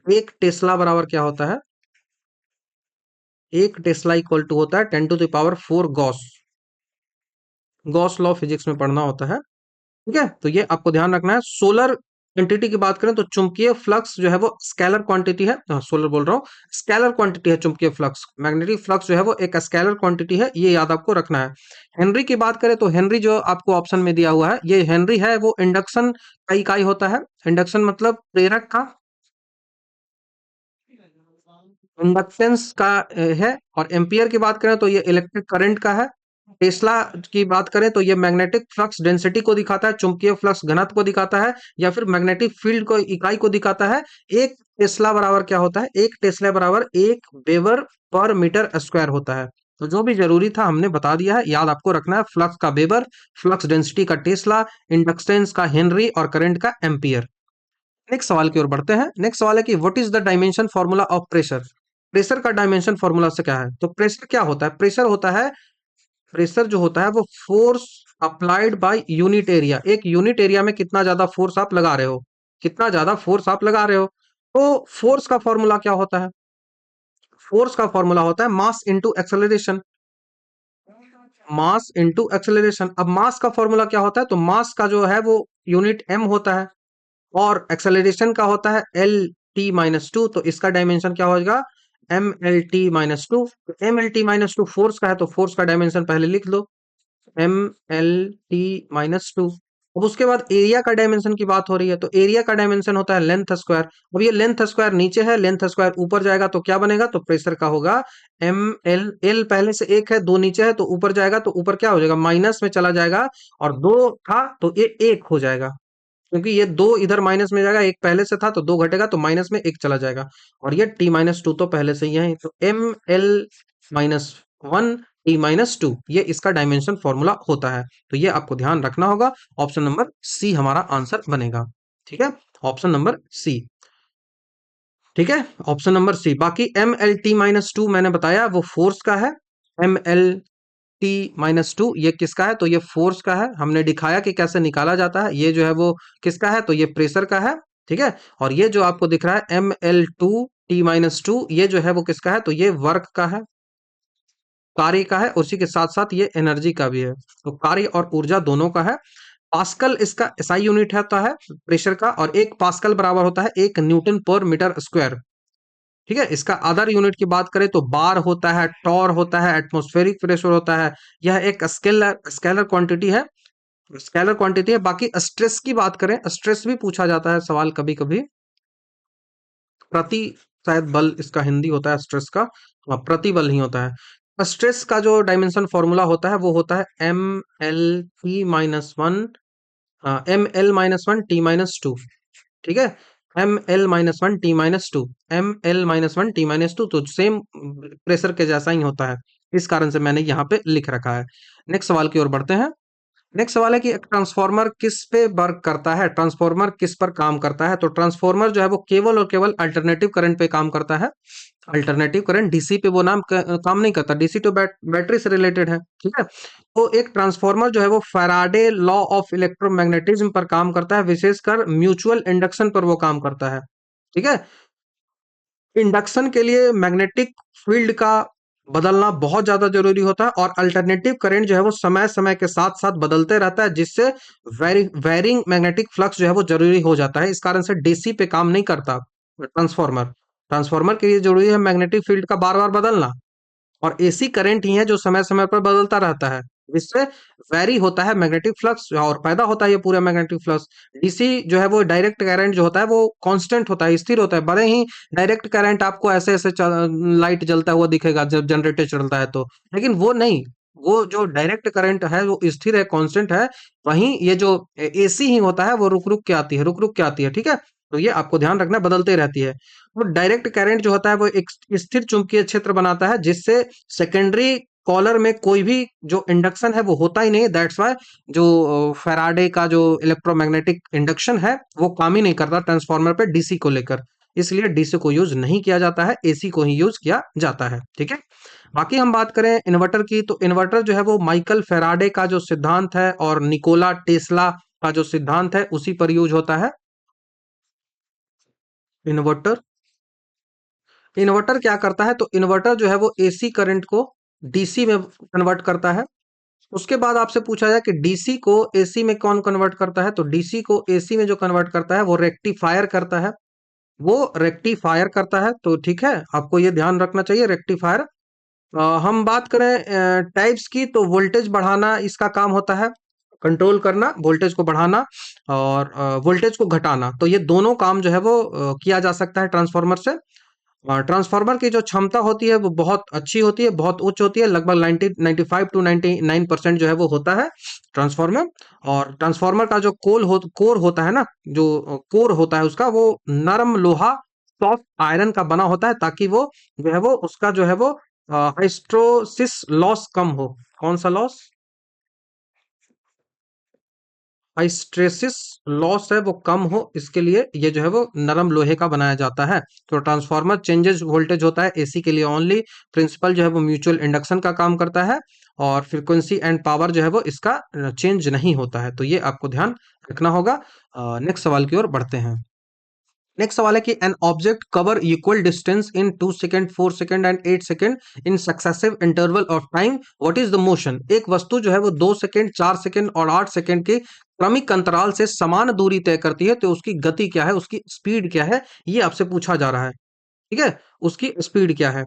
एक टेस्ला बराबर क्या होता है? एक टेस्ला इक्वल टू होता है 10 to the power 4 Gauss. Gauss law physics में पढ़ना होता है। ठीक है, तो ये आपको ध्यान रखना है। सोलर क्वांटिटी की बात करें तो चुंबकीय फ्लक्स जो है वो स्केलर क्वांटिटी है, सोलर बोल रहा हूँ, स्केलर क्वांटिटी है चुंबकीय फ्लक्स। मैग्नेटिक फ्लक्स जो है वो एक स्केलर क्वांटिटी है, ये याद आपको रखना है। हेनरी की बात करें तो हेनरी जो आपको ऑप्शन में दिया हुआ है, ये हेनरी है वो इंडक्शन का इकाई होता है। इंडक्शन मतलब प्रेरक का, इंडक्टेंस का है। और एम्पियर की बात करें तो ये इलेक्ट्रिक करंट का है। टेस्ला की बात करें तो ये मैग्नेटिक फ्लक्स डेंसिटी को दिखाता है, चुंबकीय फ्लक्स घनत्व को दिखाता है, या फिर मैग्नेटिक फील्ड को इकाई को दिखाता है। एक टेस्ला बराबर क्या होता है? एक टेस्ला बराबर एक वेबर पर मीटर स्क्वायर होता है। तो जो भी जरूरी था हमने बता दिया है, याद आपको रखना है, फ्लक्स का वेबर, फ्लक्स डेंसिटी का टेस्ला, इंडक्टेंस का हेनरी और करंट का एम्पियर। नेक्स्ट सवाल की ओर बढ़ते हैं। नेक्स्ट सवाल है कि what is the dimension formula of pressure? Pressure का डायमेंशन फॉर्मूला से क्या है? तो प्रेशर क्या होता है? प्रेशर होता है, प्रेशर जो होता है वो force applied by unit area. एक यूनिट एरिया में कितना ज्यादा फोर्स आप लगा रहे हो, कितना ज्यादा फोर्स आप लगा रहे हो। तो फोर्स का फॉर्मूला क्या होता है? फोर्स का फॉर्मूला होता है mass into acceleration. Mass into acceleration. अब मास का फॉर्मूला क्या होता है? तो मास का जो है वो यूनिट m होता है, और एक्सेलरेशन का होता है L t-2। तो इसका डायमेंशन क्या होगा? M L t-2। M L t-2 force का है, तो फोर्स का डायमेंशन पहले लिख लो, M L t-2। अब उसके बाद एरिया का डायमेंशन की बात हो रही है, तो एरिया का डायमेंशन होता है लेंथ स्क्वायर। अब ये लेंथ स्क्वायर नीचे है, लेंथ स्क्वायर ऊपर जाएगा तो क्या बनेगा? तो प्रेशर का होगा M L। पहले से एक है, दो नीचे है, तो ऊपर जाएगा तो ऊपर क्या हो जाएगा? माइनस में चला जाएगा, और दो था तो ये एक हो जाएगा, क्योंकि ये दो इधर माइनस में जाएगा, एक पहले से था तो दो घटेगा, तो माइनस में एक चला जाएगा। और ये t-2 तो पहले से ही है, तो M L-1 t-2 ये इसका डायमेंशन फॉर्मूला होता है। तो ये आपको ध्यान रखना होगा। ऑप्शन नंबर सी हमारा आंसर बनेगा। ठीक है, ऑप्शन नंबर सी। ठीक है, ऑप्शन नंबर सी। बाकी M L t-2 मैंने बताया वो फोर्स का है। M L t-2 ये किसका है? तो ये फोर्स का है। हमने दिखाया कि कैसे निकाला जाता है। ये जो है वो किसका है? तो ये प्रेशर का है। ठीक है, और ये जो आपको दिख रहा है M L2t-2 ये जो है वो किसका है? तो ये वर्क का है, कार्य का है। उसी के साथ साथ ये एनर्जी का भी है, तो कार्य और ऊर्जा दोनों का है। पास्कल इसका एसआई यूनिट होता है प्रेशर का, और एक पास्कल बराबर होता है एक न्यूटन पर मीटर स्क्वायर। ठीक है, इसका अदर यूनिट की बात करें तो बार होता है, टॉर होता है, एटमॉस्फेरिक प्रेशर होता है। यह एक स्केलर स्केलर क्वांटिटी है, स्केलर क्वांटिटी है। बाकी स्ट्रेस की बात करें, स्ट्रेस भी पूछा जाता है सवाल कभी कभी। प्रति, शायद बल इसका हिंदी होता है स्ट्रेस का, प्रतिबल ही होता है। स्ट्रेस का जो डायमेंशन फॉर्मूला होता है वो होता है M L t-1 M L-1 t-2। ठीक है, M L-1 t-2, M L-1 t-2 तो सेम प्रेशर के जैसा ही होता है। इस कारण से मैंने यहाँ पे लिख रखा है। नेक्स्ट सवाल की ओर बढ़ते हैं। नेक्स्ट सवाल है कि एक ट्रांसफार्मर किस पे वर्क करता है? ट्रांसफार्मर किस पर काम करता है? तो ट्रांसफार्मर जो है वो केवल और केवल अल्टरनेटिव करंट पे काम करता है। अल्टरनेटिव करंट, डीसी पे वो काम नहीं करता। डीसी तो बैटरी से रिलेटेड है। ठीक है, तो एक ट्रांसफार्मर जो है वो फैराडे लॉ ऑफ इलेक्ट्रोमैग्नेटिज्म पर काम करता है, विशेषकर म्यूचुअल इंडक्शन पर वो काम करता है। ठीक है, इंडक्शन के लिए मैग्नेटिक फील्ड का बदलना बहुत ज्यादा जरूरी होता है, और अल्टरनेटिव करंट जो है वो समय समय के साथ साथ बदलते रहता है, जिससे वेरिंग मैग्नेटिक फ्लक्स जो है वो जरूरी हो जाता है। इस कारण से डीसी पे काम नहीं करता ट्रांसफार्मर। ट्रांसफार्मर के लिए जरूरी है मैग्नेटिक फील्ड का बार बार बदलना, और एसी करंट ही है जो समय समय पर बदलता रहता है, जिससे वैरी होता है मैग्नेटिक फ्लक्स और पैदा होता है ये पूरा मैग्नेटिक फ्लक्स। डीसी जो है वो डायरेक्ट करंट जो होता है वो कांस्टेंट होता है, स्थिर होता है। भले ही डायरेक्ट करंट आपको ऐसे ऐसे लाइट जलता हुआ दिखेगा जब जनरेटर चलता है तो, लेकिन वो नहीं, वो जो डायरेक्ट करंट है वो स्थिर है, कांस्टेंट है। वहीं ये जो एसी ही होता है वो रुक रुक के आती है, रुक रुक के आती है। ठीक है, तो ये आपको ध्यान रखना, बदलते रहती है। वो डायरेक्ट करंट जो होता है वो एक स्थिर चुंबकीय क्षेत्र बनाता है, जिससे सेकेंडरी कॉलर में कोई भी जो इंडक्शन है वो होता ही नहीं। दैट्स वाई जो फैराडे का जो इलेक्ट्रोमैग्नेटिक इंडक्शन है वो काम ही नहीं करता ट्रांसफार्मर पे डीसी को लेकर। इसलिए डीसी को यूज नहीं किया जाता है, एसी को ही यूज किया जाता है। ठीक है, बाकी हम बात करें इन्वर्टर की, तो इन्वर्टर जो है वो माइकल फैराडे का जो सिद्धांत है और निकोला टेस्ला का जो सिद्धांत है उसी पर यूज होता है इन्वर्टर। इन्वर्टर क्या करता है? तो इन्वर्टर जो है वो एसी करंट को डीसी में कन्वर्ट करता है। उसके बाद आपसे पूछा जाए कि डीसी को एसी में कौन कन्वर्ट करता है? तो डीसी को एसी में जो कन्वर्ट करता है वो रेक्टिफायर करता है, वो रेक्टिफायर करता है। तो ठीक है, आपको ये ध्यान रखना चाहिए, रेक्टिफायर। हम बात करें टाइप्स की, तो वोल्टेज बढ़ाना इसका काम होता है, कंट्रोल करना वोल्टेज को बढ़ाना, और वोल्टेज को घटाना। तो ये दोनों काम जो है वो किया जा सकता है ट्रांसफार्मर से। ट्रांसफार्मर की जो क्षमता होती है वो बहुत अच्छी होती है, बहुत उच्च होती है, लगभग 90 95 टू 99% जो है वो होता है ट्रांसफार्मर। और ट्रांसफार्मर का जो कोर होता है ना, जो कोर होता है उसका, वो नरम लोहा, सॉफ्ट आयरन का बना होता है, ताकि वो जो है वो उसका जो है वो हाइस्ट्रोसिस लॉस कम हो। कौन सा लॉस? हाइस्ट्रेसिस लॉस है वो कम हो, इसके लिए ये जो है वो नरम लोहे का बनाया जाता है। तो ट्रांसफार्मर चेंजेस वोल्टेज होता है एसी के लिए ओनली। प्रिंसिपल जो है वो म्यूचुअल इंडक्शन का काम करता है। और फ्रीक्वेंसी एंड पावर जो है वो इसका चेंज नहीं होता है, तो ये आपको ध्यान रखना होगा। नेक्स्ट सवाल की ओर बढ़ते हैं। नेक्स्ट सवाल है कि an object cover equal distance in 2 second, 4 second and 8 second in successive interval of time, what is the motion? एक वस्तु जो है वो 2 सेकंड, 4 सेकंड और 8 सेकंड के क्रमिक अंतराल से समान दूरी तय करती है, तो उसकी गति क्या है, उसकी स्पीड क्या है, ये आपसे पूछा जा रहा है। ठीक है, उसकी स्पीड क्या है?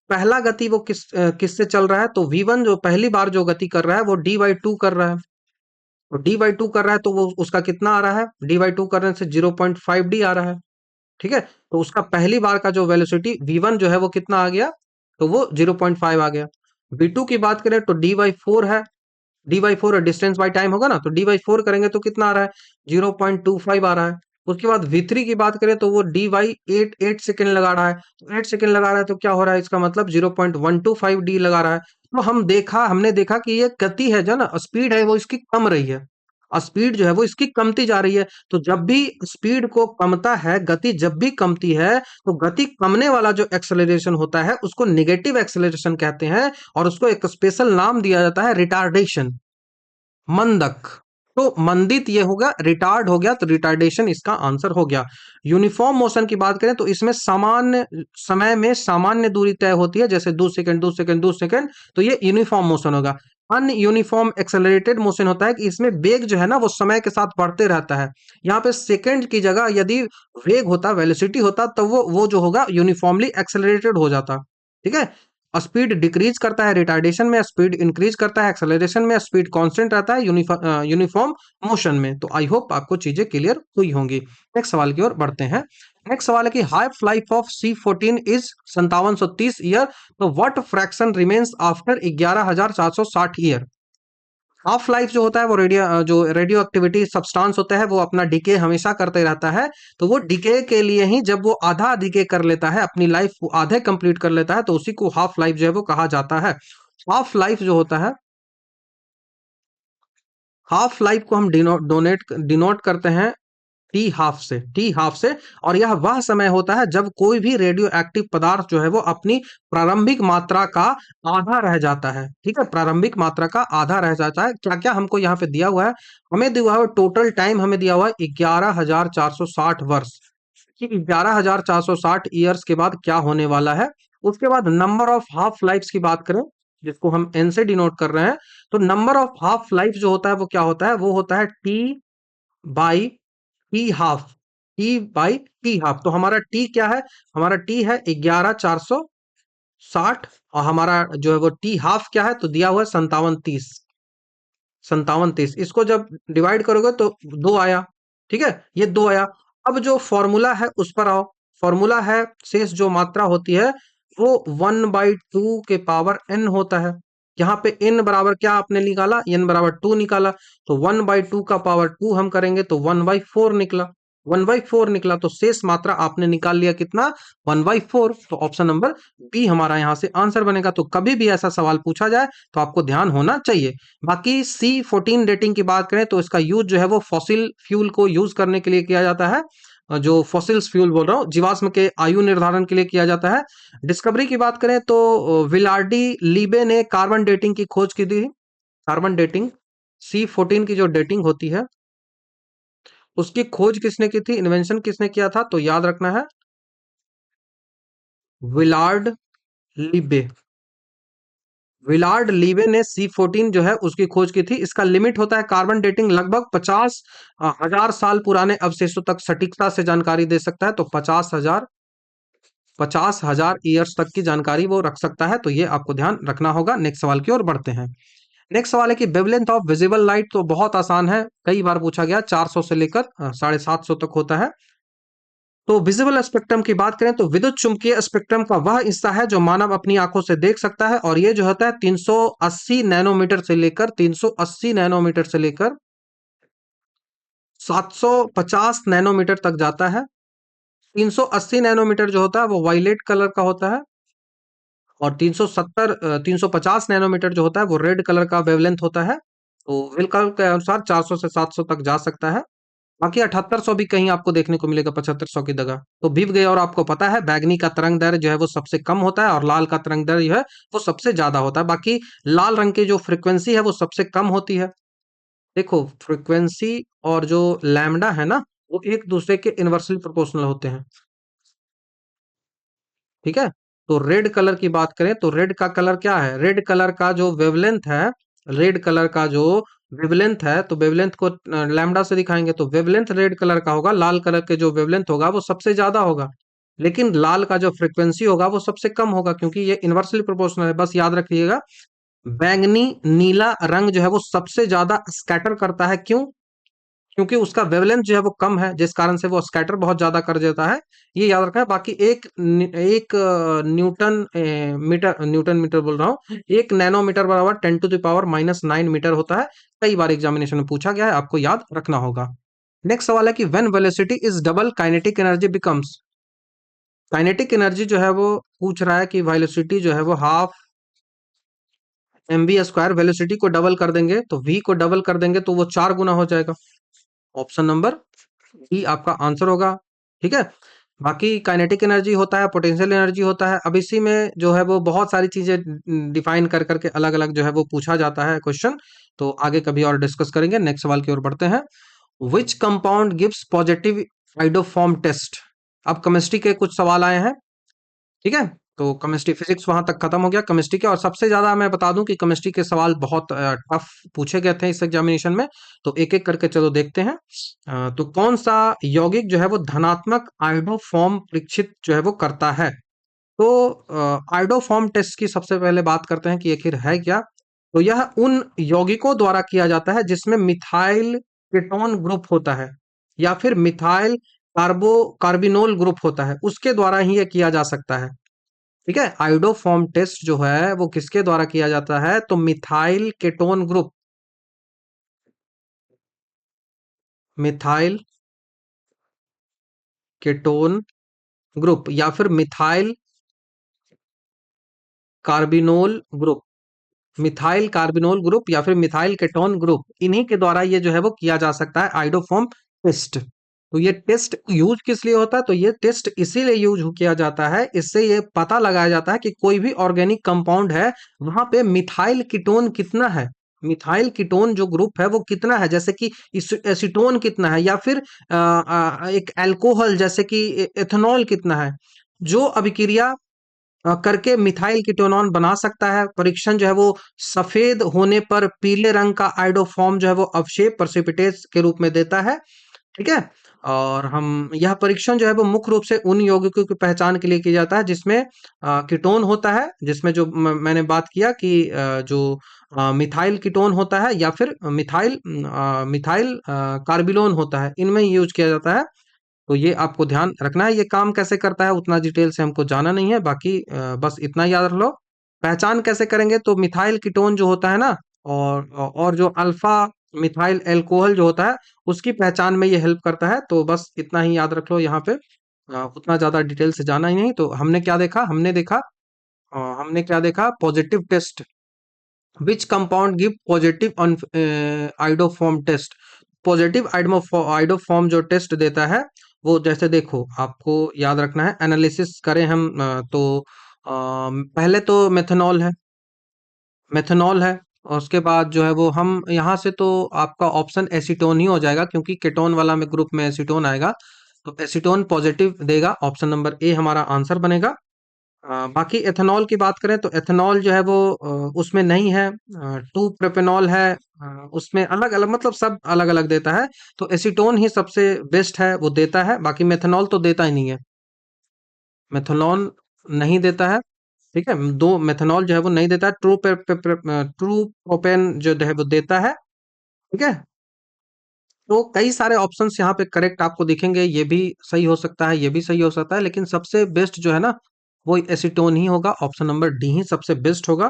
पहला गति वो किससे चल रहा है, तो v1 जो पहली बार जो गति कर रहा है वो d/2 कर रहा है। तो d/2 कर रहा है तो वो उसका कितना आ रहा है, d/2 करने से 0.5d आ रहा है। ठीक है, तो उसका पहली बार का जो वेलोसिटी v1 जो है वो कितना आ गया, तो वो 0.5 आ गया। v2 की बात करें तो d/4 है, d/4 डिस्टेंस बाय टाइम होगा ना, तो d/4 करेंगे तो कितना आ रहा है, 0.25 आ रहा है। उसके बाद v3 की बात करें तो वो d/8 8 सेकंड लगा रहा है, तो 8 सेकंड लगा रहा है तो क्या हो रहा है, इसका मतलब 0.125d लगा रहा है। तो हमने देखा कि ये गति है जो ना, स्पीड है वो इसकी कम रही है, स्पीड जो है वो इसकी कमती जा रही है। तो जब भी स्पीड को कमता है, गति जब भी कमती है, तो गति कमने वाला जो एक्सेलरेशन होता है उसको नेगेटिव एक्सेलरेशन कहते हैं, और उसको एक स्पेशल नाम दिया जाता है, रिटार्डेशन, मंदक। तो मंदित ये होगा, रिटार्ड हो गया, तो रिटार्डेशन इसका आंसर हो गया। यूनिफॉर्म मोशन की बात करें तो इसमें सामान्य समय में सामान्य दूरी तय होती है, जैसे 2 सेकंड, 2 सेकंड, 2 सेकंड, तो ये यूनिफॉर्म मोशन होगा। अनयूनिफॉर्म एक्सेलरेटेड मोशन होता है कि इसमें वेग जो है ना वो समय के साथ बढ़ते रहता है। यहाँ पे सेकंड की जगह यदि वेग होता, वेलोसिटी होता, तो वो जो होगा यूनिफॉर्मली एक्सेलरेटेड हो जाता। ठीक है, स्पीड डिक्रीज करता है रिटार्डेशन में, स्पीड इंक्रीज करता है एक्सेलरेशन में, स्पीड कांस्टेंट रहता है यूनिफॉर्म मोशन में। तो आई होप आपको चीजें क्लियर हुई होंगी। नेक्स्ट सवाल की ओर बढ़ते हैं। नेक्स्ट सवाल है कि half life of C14 is 5730 year, तो what fraction remains after 11460 year? Half life जो होता है वो जो रेडियो एक्टिविटी सब्सटेंस होता है वो अपना डिके हमेशा करते रहता है। तो वो डिके के लिए ही, जब वो आधा डिके कर लेता है, अपनी लाइफ आधे कंप्लीट कर लेता है, तो उसी को हाफ लाइफ जो है वो कहा जाता है। हाफ लाइफ जो होता है, हाफ लाइफ को हम डिनोट करते हैं टी हाफ से। और यह वह समय होता है जब कोई भी रेडियो एक्टिव पदार्थ जो है वो अपनी प्रारंभिक मात्रा का आधा रह जाता है। ठीक है, प्रारंभिक मात्रा का आधा रह जाता है। क्या क्या हमको यहाँ पे दिया हुआ है, हमें दिया हुआ है टोटल टाइम, हमें दिया हुआ है 11,460 वर्ष, कि 11,460 ईयर्स के बाद क्या होने वाला है। उसके बाद नंबर ऑफ हाफ लाइफ्स की बात करें, जिसको हम एन से डिनोट कर रहे हैं, तो नंबर ऑफ हाफ लाइफ जो होता है वो क्या होता है, वो होता है by T half, T half. तो हमारा टी क्या है, हमारा टी है 11,460, और हमारा जो है वो टी हाफ क्या है, तो दिया हुआ है 5730, 5730। इसको जब डिवाइड करोगे तो दो आया। ठीक है, ये दो आया। अब जो फॉर्मूला है उस पर आओ। फॉर्मूला है, शेष जो मात्रा होती है वो 1/2 के पावर n होता है। यहाँ पे n बराबर क्या आपने निकाला, n बराबर 2 निकाला, तो 1/2 का पावर 2 हम करेंगे तो 1/4 निकला। 1/4 निकला तो शेष मात्रा आपने निकाल लिया कितना, 1/4। तो ऑप्शन नंबर बी हमारा यहाँ से आंसर बनेगा। तो कभी भी ऐसा सवाल पूछा जाए तो आपको ध्यान होना चाहिए। बाकी C14 डेटिंग की बात करें तो इसका यूज जो है वो फॉसिल फ्यूल को यूज करने के लिए किया जाता है। जो फॉसिल्स फ्यूल बोल रहा हूँ, जीवाश्म के आयु निर्धारण के लिए किया जाता है। डिस्कवरी की बात करें तो विलार्डी लीबे ने कार्बन डेटिंग की खोज की थी। कार्बन डेटिंग, C14 की जो डेटिंग होती है उसकी खोज किसने की थी, इन्वेंशन किसने किया था, तो याद रखना है विलार्ड लीबे। विलार्ड लीबे ने C14 जो है उसकी खोज की थी। इसका लिमिट होता है कार्बन डेटिंग लगभग 50,000 साल पुराने अवशेषों तक सटीकता से जानकारी दे सकता है। तो 50,000 ईयर्स तक की जानकारी वो रख सकता है, तो ये आपको ध्यान रखना होगा। नेक्स्ट सवाल की ओर बढ़ते हैं। नेक्स्ट सवाल है कि वेवलेंथ ऑफ विजिबल लाइट, तो बहुत आसान है, कई बार पूछा गया, 400 से लेकर 750 तक होता है। तो विजिबल स्पेक्ट्रम की बात करें तो विद्युत चुम्बकीय स्पेक्ट्रम का वह हिस्सा है जो मानव अपनी आंखों से देख सकता है, और ये जो होता है 380 नैनोमीटर से लेकर 380 नैनोमीटर से लेकर 750 नैनोमीटर तक जाता है। 380 नैनोमीटर जो होता है वो वायलेट कलर का होता है, और 350 नैनोमीटर जो होता है वो रेड कलर का वेवलेंथ होता है। तो विल के अनुसार 400 से 700 तक जा सकता है। बाकी 7800 भी कहीं आपको देखने को मिलेगा, 7500 की जगह तो भीप गए। और आपको पता है बैगनी का तरंग दैर्ध्य जो है वो सबसे कम होता है, और लाल का तरंग दैर्ध्य जो है वो सबसे ज्यादा होता है। बाकी लाल रंग की जो फ्रीक्वेंसी है वो सबसे कम होती है। देखो, फ्रीक्वेंसी और जो लैम्डा है ना, वो एक दूसरे के इनवर्सली प्रोपोर्शनल होते हैं। ठीक है। तो रेड कलर की बात करें तो रेड का कलर क्या है, रेड कलर का जो वेवलेंथ है, रेड कलर का जो वेवलेंथ है, तो वेवलेंथ को लैम्डा से दिखाएंगे तो वेवलेंथ रेड कलर का होगा, लाल कलर के जो वेवलेंथ होगा वो सबसे ज्यादा होगा। लेकिन लाल का जो फ्रीक्वेंसी होगा वो सबसे कम होगा, क्योंकि ये इनवर्सली प्रोपोर्शनल है। बस याद रखिएगा, बैंगनी नीला रंग जो है वो सबसे ज्यादा स्कैटर करता है। क्यों? क्योंकि उसका वेवलेंथ जो है वो कम है, जिस कारण से वो स्कैटर बहुत ज्यादा कर देता है। ये याद रखना है। बाकी एक न्यूटन न्यूटन मीटर बोल रहा हूँ, एक नैनोमीटर बराबर 10⁻⁻⁹ मीटर होता है। कई बार एग्जामिनेशन में पूछा गया है, आपको याद रखना होगा। नेक्स्ट सवाल है कि when velocity is double kinetic energy becomes. Kinetic energy जो है वो पूछ रहा है कि वेलोसिटी जो है वो हाफ mv², वेलोसिटी को डबल कर देंगे तो v को डबल कर देंगे तो वो 4 गुना हो जाएगा। ऑप्शन नंबर ही आपका आंसर होगा। ठीक है। बाकी काइनेटिक एनर्जी होता है, पोटेंशियल एनर्जी होता है। अब इसी में जो है वो बहुत सारी चीजें डिफाइन कर करके अलग अलग जो है वो पूछा जाता है क्वेश्चन। तो आगे कभी और डिस्कस करेंगे। नेक्स्ट सवाल की ओर बढ़ते हैं। Which compound gives positive iodoform test. अब केमिस्ट्री के कुछ सवाल आए हैं। ठीक है। तो केमिस्ट्री फिजिक्स वहां तक खत्म हो गया केमिस्ट्री के। और सबसे ज्यादा मैं बता दूं कि केमिस्ट्री के सवाल बहुत टफ पूछे गए थे इस एग्जामिनेशन में। तो एक एक करके चलो देखते हैं। तो कौन सा यौगिक जो है वो धनात्मक आयोडोफॉर्म परीक्षित जो है वो करता है। तो आयोडोफॉर्म टेस्ट की सबसे पहले बात करते हैं कि आखिर है क्या। तो यह उन यौगिकों द्वारा किया जाता है जिसमें मिथाइल कीटोन ग्रुप होता है, या फिर मिथाइल कार्बिनोल ग्रुप होता है, उसके द्वारा ही यह किया जा सकता है। ठीक है। आयोडोफॉर्म टेस्ट जो है वो किसके द्वारा किया जाता है, तो methyl ketone group, methyl ketone group, या फिर methyl carbinol group, methyl carbinol group या फिर मिथाइल केटोन ग्रुप, इन्हीं के द्वारा ये जो है वो किया जा सकता है आयोडोफॉर्म टेस्ट। तो ये टेस्ट यूज किस लिए होता है, तो ये टेस्ट इसीलिए यूज किया जाता है, इससे ये पता लगाया जाता है कि कोई भी ऑर्गेनिक कंपाउंड है वहां पे मिथाइल कीटोन कितना है, मिथाइल कीटोन जो ग्रुप है वो कितना है, जैसे कि एसीटोन कितना है, या फिर एक अल्कोहल जैसे कि एथेनॉल कितना है, जो अभिक्रिया करके मिथाइल कीटोनॉन बना सकता है। परीक्षण जो है वो सफेद होने पर पीले रंग का आयोडोफॉर्म जो है वो अवशेप प्रेसिपिटेट के रूप में देता है। ठीक है। और हम यह परीक्षण जो है वो मुख्य रूप से उन यौगिकों की पहचान के लिए किया जाता है जिसमें कीटोन होता है, जिसमें जो मैंने बात किया कि जो मिथाइल कीटोन होता है, या फिर मिथाइल कार्बिलोन होता है, इनमें यूज किया जाता है। तो ये आपको ध्यान रखना है। ये काम कैसे करता है उतना डिटेल से हमको जाना नहीं है, बाकी बस इतना याद रख लो। पहचान कैसे करेंगे, तो मिथाइल कीटोन जो होता है ना, और जो अल्फा मिथाइल अल्कोहल जो होता है उसकी पहचान में ये हेल्प करता है। तो बस इतना ही याद रख लो यहाँ पे। उतना ज्यादा डिटेल से जाना ही नहीं। तो हमने क्या देखा, हमने क्या देखा, positive test. Which compound give positive on iodoform test. Positive iodoform जो टेस्ट देता है वो, जैसे देखो आपको याद रखना है, एनालिसिस करें हम तो पहले तो मेथनॉल है, मेथनॉल है। और उसके बाद जो है वो हम यहाँ से तो आपका ऑप्शन एसीटोन ही हो जाएगा, क्योंकि केटोन वाला में ग्रुप में एसीटोन आएगा। तो एसीटोन पॉजिटिव देगा, ऑप्शन नंबर ए हमारा आंसर बनेगा। बाकी एथेनॉल की बात करें तो एथेनॉल जो है वो उसमें नहीं है। टू प्रोपेनॉल है, उसमें अलग अलग मतलब सब अलग अलग देता है। तो एसीटोन ही सबसे बेस्ट है, वो देता है। बाकी मेथनॉल तो देता ही नहीं है, मेथनॉल नहीं देता है। ठीक है। दो मेथनॉल जो है वो नहीं देता है। ट्रू प्रोपेन जो है वो देता है। ठीक है। तो कई सारे ऑप्शंस यहाँ पे करेक्ट आपको दिखेंगे, ये भी सही हो सकता है, ये भी सही हो सकता है, लेकिन सबसे बेस्ट जो है ना, वो एसीटोन ही होगा। ऑप्शन नंबर डी ही सबसे बेस्ट होगा।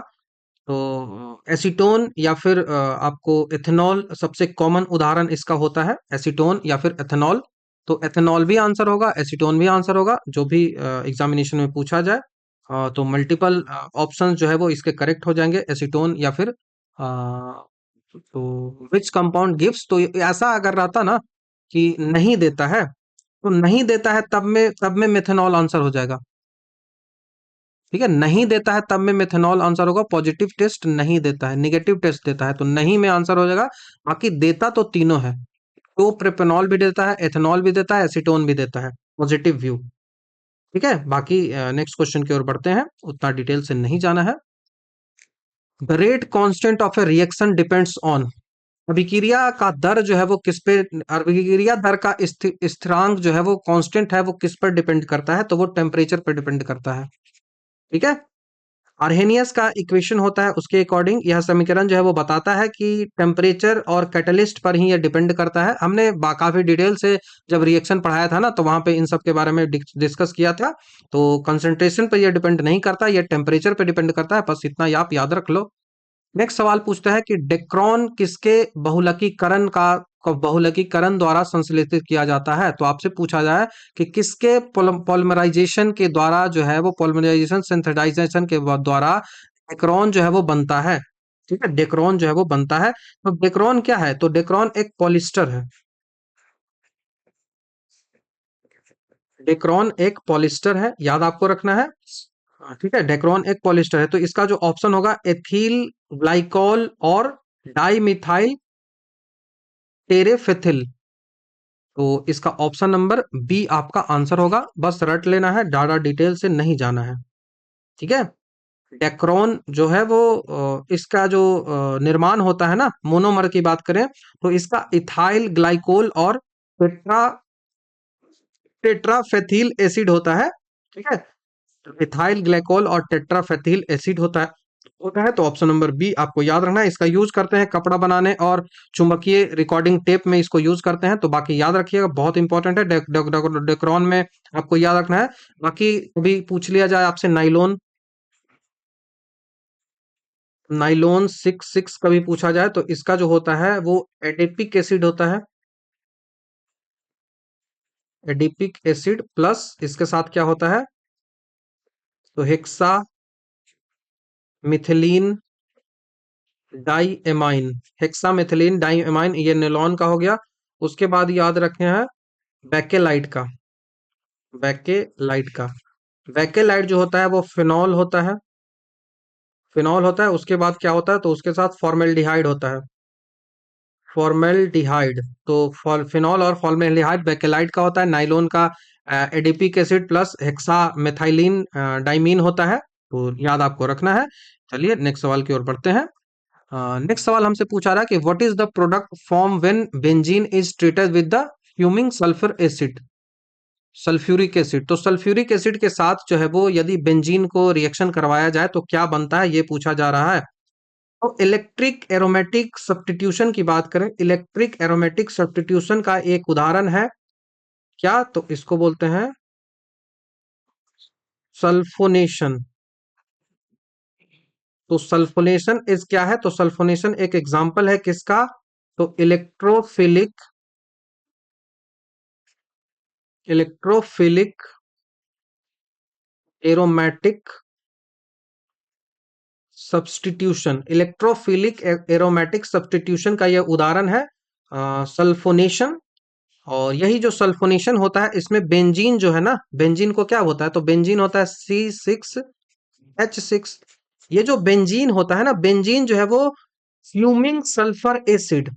तो एसीटोन या फिर आपको एथेनॉल, सबसे कॉमन उदाहरण इसका होता है एसीटोन या फिर एथेनॉल। तो एथेनॉल भी आंसर होगा, एसीटोन भी आंसर होगा, जो भी एग्जामिनेशन में पूछा जाए। तो मल्टीपल ऑप्शन जो है वो इसके करेक्ट हो जाएंगे, एसीटोन या फिर तो विच कंपाउंड गिव्स, तो ऐसा अगर रहता ना कि नहीं देता है, तो नहीं देता है तब में मेथनॉल आंसर हो जाएगा। ठीक है, नहीं देता है तब में मेथनॉल आंसर होगा। पॉजिटिव टेस्ट नहीं देता है, निगेटिव टेस्ट देता है, तो नहीं में आंसर हो जाएगा। बाकी देता तो तीनों है, तो प्रोपेनॉल भी देता है, एथेनॉल भी देता है, एसीटोन भी देता है। Positive view. ठीक है, बाकी नेक्स्ट क्वेश्चन की ओर बढ़ते हैं, उतना डिटेल से नहीं जाना है। The rate constant of A reaction depends on, अभिक्रिया का दर जो है वो किस पे, अभिक्रिया दर का स्थिरांक जो है वो कांस्टेंट है, वो किस पर डिपेंड करता है, तो वो टेम्परेचर पर डिपेंड करता है। ठीक है, आर्हेनियस का इक्वेशन होता है, उसके अकॉर्डिंग यह समीकरण जो है वो बताता है कि टेम्परेचर और कैटलिस्ट पर ही ये डिपेंड करता है। हमने काफी डिटेल से जब रिएक्शन पढ़ाया था ना, तो वहां पे इन सब के बारे में डिस्कस किया था। तो कंसंट्रेशन पर ये डिपेंड नहीं करता, ये टेम्परेचर पे डिपेंड करता है, बस इतना आप याद रख लो। नेक्स्ट सवाल पूछता है कि डेक्रोन किसके बहुलकीकरण द्वारा संश्लेषित किया जाता है। तो आपसे पूछा जाए कि किसके पॉलिमराइजेशन के द्वारा जो है वो, पॉलिमराइजेशन सिंथेटाइजेशन के द्वारा डेक्रोन जो है वो बनता है। ठीक है, डेक्रोन जो है वो बनता है। तो डेक्रोन क्या है, तो डेक्रोन एक पॉलिस्टर है। डेक्रोन एक पॉलिस्टर है, याद आपको रखना है। हाँ, ठीक है, डेक्रोन एक पॉलिस्टर है, तो इसका जो ऑप्शन होगा एथिल ग्लाइकॉल और डाइमिथाइल टेरेफेथिल। तो इसका ऑप्शन नंबर बी आपका आंसर होगा, बस रट लेना है, ज्यादा डिटेल से नहीं जाना है। ठीक है, डेक्रोन जो है वो इसका जो निर्माण होता है ना, मोनोमर की बात करें, तो इसका इथाइल ग्लाइकोल और टेट्रा टेट्राफेथिल एसिड होता है। ठीक है, इथाइल ग्लाइकोल और टेट्राफेथिल एसिड होता है। तो ऑप्शन नंबर बी आपको याद रखना है। इसका यूज करते हैं कपड़ा बनाने और चुंबकीय रिकॉर्डिंग टेप में इसको यूज करते हैं। तो बाकी याद रखिएगा, बहुत इंपॉर्टेंट है। डेक्रोन में आपको याद रखना है। बाकी अभी पूछ लिया जाए आपसे नाइलोन, नाइलोन 6 कभी पूछा जाए, तो इसका जो होता है वो एडिपिक एसिड होता है। एडिपिक एसिड प्लस इसके साथ क्या होता है, तो हेक्सा मिथिलीन डाईएमाइन, हेक्सामेथिलीन डाईएमाइन, ये नेलॉन का हो गया। उसके बाद याद रखे हैं बैकेलाइट का, बैकेलाइट का, बैकेलाइट जो होता है वो फिनॉल होता है, फिनॉल होता है। उसके बाद क्या होता है, तो उसके साथ फॉर्मेल्डिहाइड होता है, फॉर्मेल्डिहाइड। तो फिनॉल और फॉर्मेल्डिहाइड बैकेलाइट का होता है। नाइलोन का adipic acid plus hexa methylene diamine होता है। तो याद आपको रखना है। चलिए नेक्स्ट सवाल की ओर बढ़ते हैं। नेक्स्ट सवाल हमसे पूछा रहा है कि what is the product form when benzene is treated with the fuming sulphur acid, sulphuric acid. तो सल्फ्यूरिक एसिड के साथ जो है वो यदि बेंजीन को रिएक्शन करवाया जाए तो क्या बनता है, ये पूछा जा रहा है। तो इलेक्ट्रिक एरोमेटिक सब्स्टिट्यूशन की बात करें, इलेक्ट्रिक एरोमेटिक सब्स्टिट्यूशन का एक उदाहरण है क्या, तो इसको बोलते हैं सल्फोनेशन। तो सल्फोनेशन इज क्या है, तो सल्फोनेशन एक एग्जांपल है किसका, तो electrophilic aromatic substitution, electrophilic aromatic substitution का यह उदाहरण है सल्फोनेशन। और यही जो सल्फोनेशन होता है, इसमें बेंजीन जो है ना, बेंजीन को क्या होता है, तो बेंजीन होता है C6H6। ये जो बेंजीन होता है ना, बेंजीन जो है वो फ्यूमिंग सल्फर एसिड,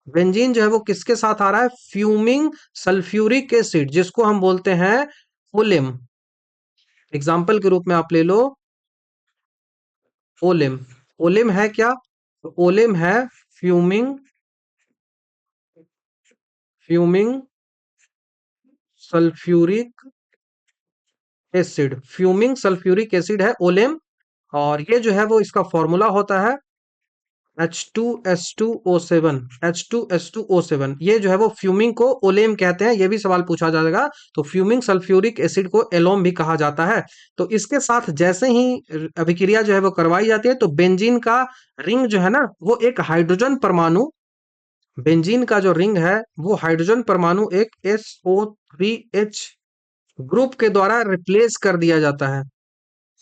बेंजीन जो है वो किसके साथ आ रहा है, फ्यूमिंग सल्फ्यूरिक एसिड, जिसको हम बोलते हैं ओलेम। एग्जाम्पल के रूप में आप ले लो ओलेम। ओलेम है क्या, तो ओलेम है fuming fuming sulphuric acid, fuming sulphuric acid है ओलेम। और ये जो है वो इसका फॉर्मूला होता है H2S2O7, H2S2O7, ये जो है वो फ्यूमिंग को ओलेम कहते हैं, ये भी सवाल पूछा जाएगा। तो फ्यूमिंग सल्फ्यूरिक एसिड को एलोम भी कहा जाता है। तो इसके साथ जैसे ही अभिक्रिया जो है वो करवाई जाती है, तो बेंजीन का रिंग जो है ना, वो एक हाइड्रोजन परमाणु, बेंजीन का जो रिंग है वो हाइड्रोजन परमाणु एक SO3H ग्रुप के द्वारा रिप्लेस कर दिया जाता है।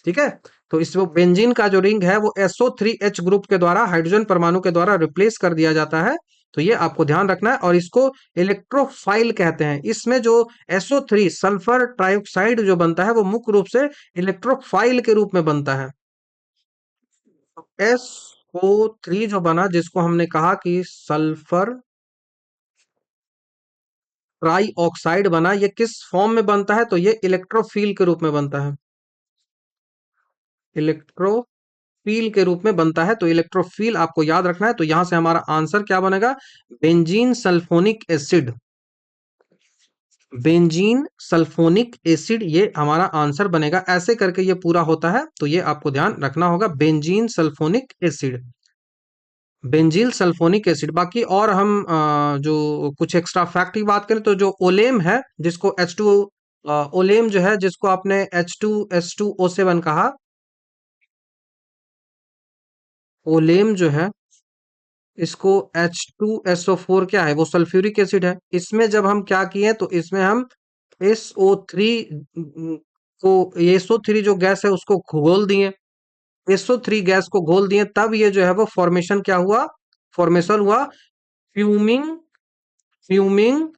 ठीक है। तो इस वो बेंजीन का जो रिंग है वो SO3H ग्रुप के द्वारा, हाइड्रोजन परमाणु के द्वारा रिप्लेस कर दिया जाता है। तो ये आपको ध्यान रखना है, और इसको इलेक्ट्रोफाइल कहते हैं। इसमें जो SO3 सल्फर ट्राइऑक्साइड जो बनता है वो मुख्य रूप से इलेक्ट्रोफाइल के रूप में बनता है। SO3 जो बना, जिसको हमने कहा कि सल्फर ट्राई ऑक्साइड बना, ये किस फॉर्म में बनता है? तो ये इलेक्ट्रोफिल के रूप में बनता है। इलेक्ट्रोफिल के रूप में बनता है। तो इलेक्ट्रोफिल आपको याद रखना है। तो यहां से हमारा आंसर क्या बनेगा? Benzene sulphonic acid. Benzene sulphonic acid ये हमारा आंसर बनेगा। ऐसे करके ये पूरा होता है, तो ये आपको ध्यान रखना होगा, benzene sulphonic acid, बेंजील sulphonic acid. बाकी और हम जो कुछ एक्स्ट्रा फैक्ट की बात करें, तो जो ओलेम है, जिसको H2 ओलेम जो है, जिसको आपने H2S2O7 कहा, ओलेम जो है, इसको H2SO4 क्या है? वो सल्फ्यूरिक एसिड है। इसमें जब हम क्या किए, तो इसमें हम SO3 को, SO3 जो गैस है उसको घोल दिए, SO3 गैस को घोल दिए, तब ये जो है वो फॉर्मेशन क्या हुआ? फॉर्मेशन हुआ fuming, fuming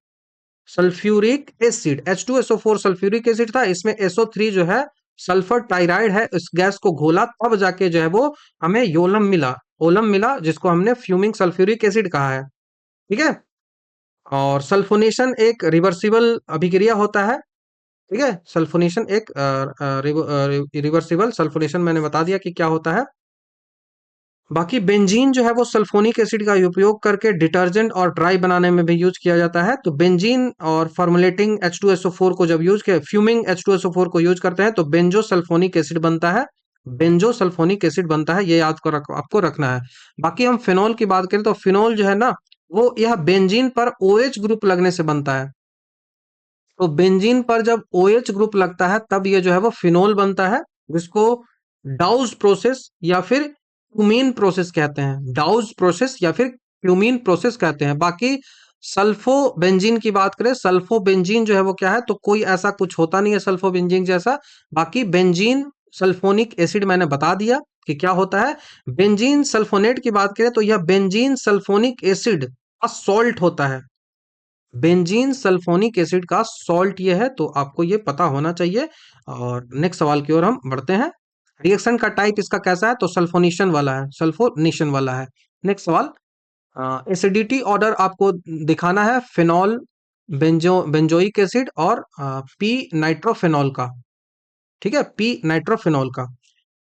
sulphuric acid. H2SO4 sulphuric acid था, इसमें SO3 जो है सल्फर टाइराइड है, इस गैस को घोला, तब जाके जो है वो हमें योलम मिला, ओलम मिला, जिसको हमने फ्यूमिंग सल्फ्यूरिक एसिड कहा है। ठीक है। और सल्फोनेशन एक रिवर्सिबल अभिक्रिया होता है। ठीक है। सल्फोनेशन एक रिवर्सिबल सल्फोनेशन, मैंने बता दिया कि क्या होता है। बाकी बेंजीन जो है वो सल्फोनिक एसिड का उपयोग करके डिटर्जेंट और ड्राई बनाने में भी यूज किया जाता है। तो बेंजीन और फॉर्मुलेटिंग H2SO4 को जब यूज किया, फ्यूमिंग H2SO4 को यूज करते हैं, तो बेंजो सल्फोनिक एसिड बनता है, बेंजो सल्फोनिक एसिड बनता है। ये याद को आपको रखना है। बाकी हम फिनॉल की बात करें, तो फिनॉल जो है ना, वो यह बेंजीन पर OH ग्रुप लगने से बनता है। तो बेंजीन पर जब OH ग्रुप लगता है, तब ये जो है वो फिनोल बनता है, जिसको डाउज प्रोसेस या फिर क्यूमीन प्रोसेस कहते हैं। डाउज प्रोसेस या फिर क्यूमीन प्रोसेस कहते हैं। बाकी सल्फो बेंजीन की बात करें, सल्फो बेंजीन जो है वो क्या है? तो कोई ऐसा कुछ होता नहीं है सल्फो बेंजीन जैसा। बाकी बेंजीन सल्फोनिक एसिड मैंने बता दिया कि क्या होता है। बेंजीन सल्फोनेट की बात करें, तो यह बेंजीन सल्फोनिक एसिड का सॉल्ट होता है। बेंजीन सल्फोनिक एसिड का सॉल्ट ये है, तो आपको ये पता होना चाहिए। और नेक्स्ट सवाल की ओर हम बढ़ते हैं। रिएक्शन का टाइप इसका कैसा है? तो सल्फोनेशन वाला है, सल्फोनेशन वाला है। नेक्स्ट सवाल, एसिडिटी ऑर्डर आपको दिखाना है फिनॉल, बेंजोइक एसिड और पी नाइट्रोफेनॉल का। ठीक है, पी नाइट्रोफेनॉल का।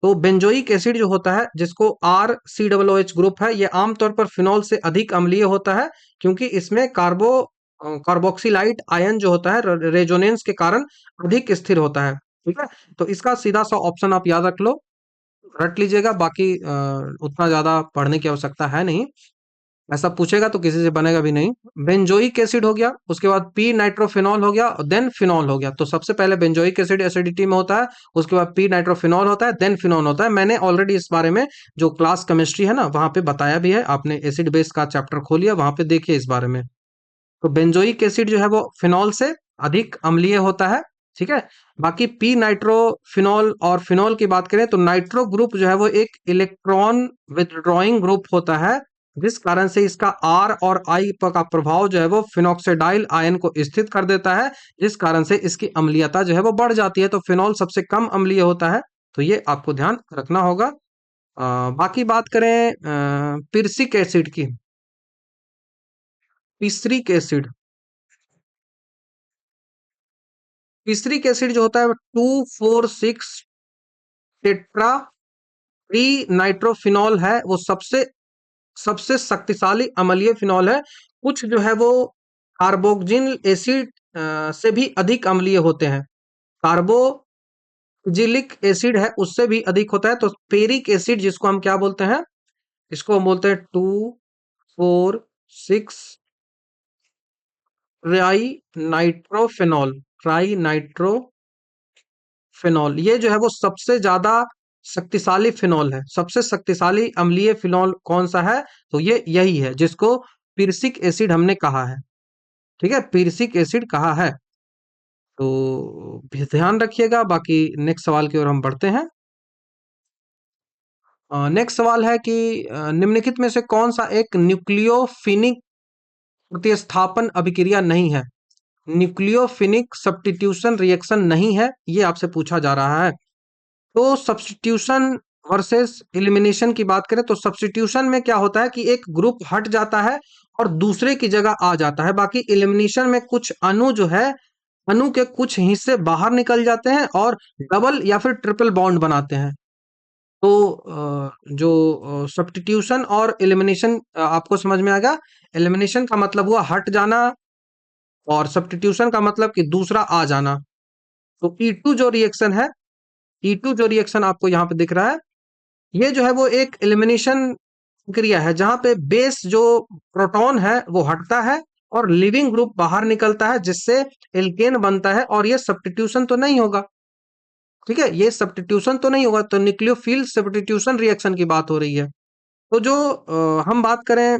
तो बेंजोइक एसिड जो होता है, जिसको RCOOH ग्रुप है, ये आमतौर पर फिनॉल से अधिक अम्लीय होता है, क्योंकि इसमें कार्बोक्सिलाइट आयन जो होता है रेजोनेंस के कारण अधिक स्थिर होता है। ठीक है। तो इसका सीधा सा ऑप्शन आप याद रख लो, रट लीजिएगा। बाकी उतना ज्यादा पढ़ने की आवश्यकता है नहीं। ऐसा पूछेगा तो किसी से बनेगा भी नहीं। बेंजोइक एसिड हो गया, उसके बाद पी नाइट्रोफिनॉल हो गया, देन फिनॉल हो गया। तो सबसे पहले बेंजोइक एसिड एसिडिटी में होता है, उसके बाद पी नाइट्रोफिनॉल होता है, देन फिनॉल होता है। मैंने ऑलरेडी इस बारे में जो क्लास केमिस्ट्री है ना, वहां पे बताया भी है। आपने एसिड बेस का चैप्टर खोलिया, वहां पे देखिए इस बारे में। तो बेंजोइक एसिड जो है वो फिनॉल से अधिक अम्लीय होता है। ठीक है। बाकी पी नाइट्रोफिनॉल और फिनॉल की बात करें, तो नाइट्रो ग्रुप जो है वो एक इलेक्ट्रॉन विथड्रॉइंग ग्रुप होता है, जिस कारण से इसका R और I का प्रभाव जो है वो फिनॉक्सिडाइल आयन को स्थित कर देता है, जिस कारण से इसकी अम्लीयता जो है वो बढ़ जाती है। तो फिनॉल सबसे कम अम्लीय होता है। तो ये आपको ध्यान रखना होगा। बाकी बात करें पिरसिक एसिड की, पिस्रिक एसिड, पिस्रिक एसिड जो होता है 2,4,6 टेट्रा प्री नाइट्रोफिनॉल है, वो सबसे सबसे शक्तिशाली अम्लीय फिनॉल है। कुछ जो है वो कार्बोक्जिल एसिड से भी अधिक अम्लीय होते हैं। कार्बोक्जिलिक एसिड है, उससे भी अधिक होता है। तो पेरिक एसिड जिसको हम क्या बोलते हैं? इसको हम बोलते हैं 2,4,6 ट्राई नाइट्रोफेनॉल। ट्राई नाइट्रोफेनॉल ये जो है वो सबसे ज्यादा शक्तिशाली फिनॉल है। सबसे शक्तिशाली अम्लीय फिनॉल कौन सा है? तो ये यही है जिसको पिरसिक एसिड हमने कहा है। ठीक है, पिरसिक एसिड कहा है। तो भी ध्यान रखिएगा। बाकी नेक्स्ट सवाल की ओर हम बढ़ते हैं। नेक्स्ट सवाल है कि निम्नलिखित में से कौन सा एक न्यूक्लियोफिनिक प्रतिस्थापन अभिक्रिया नहीं है? न्यूक्लियोफिनिक सब्स्टिट्यूशन रिएक्शन नहीं है, ये आपसे पूछा जा रहा है। तो सब्स्टिट्यूशन वर्सेस एलिमिनेशन की बात करें तो सब्स्टिट्यूशन में क्या होता है कि एक ग्रुप हट जाता है और दूसरे की जगह आ जाता है। बाकी एलिमिनेशन में कुछ अणु जो है, अणु के कुछ हिस्से बाहर निकल जाते हैं और डबल या फिर ट्रिपल बॉन्ड बनाते हैं। तो जो सब्स्टिट्यूशन और एलिमिनेशन आपको समझ में आ गया। एलिमिनेशन का मतलब हुआ हट जाना और सब्स्टिट्यूशन का मतलब कि दूसरा आ जाना। तो E2 जो रिएक्शन है, E2 जो रिएक्शन आपको यहाँ पे दिख रहा है, ये जो है वो एक एलिमिनेशन क्रिया है जहां पे बेस जो प्रोटॉन है वो हटता है और लिविंग ग्रुप बाहर निकलता है जिससे एल्केन बनता है। और ये सब्स्टिट्यूशन तो नहीं होगा। ठीक है, ये सब्स्टिट्यूशन तो नहीं होगा। तो न्यूक्लियोफिल सब्स्टिट्यूशन रिएक्शन की बात हो रही है। तो जो हम बात करें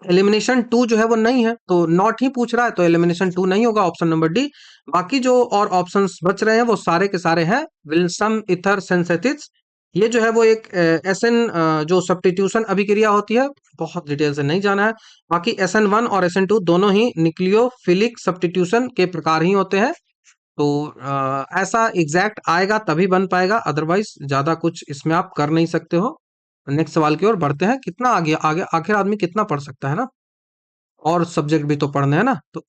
एलिमिनेशन टू जो है वो नहीं है, तो नॉट ही पूछ रहा है, तो एलिमिनेशन टू नहीं होगा, ऑप्शन नंबर डी। बाकी जो और ऑप्शंस बच रहे हैं वो सारे के सारे हैं विल्सन ईथर सिंथेसिस। ये जो है वो एक एसएन जो सब्स्टिट्यूशन अभिक्रिया होती है, बहुत डिटेल से नहीं जाना है। बाकी SN1 और SN2 दोनों ही न्यूक्लियोफिलिक सब्स्टिट्यूशन के प्रकार ही होते हैं। तो ऐसा एग्जैक्ट आएगा तभी बन पाएगा, अदरवाइज ज्यादा कुछ इसमें आप कर नहीं सकते हो। नेक्स्ट सवाल की ओर बढ़ते हैं। कितना आगे आगे आखिर आदमी कितना पढ़ सकता है ना, और सब्जेक्ट भी तो पढ़ने हैं ना। तो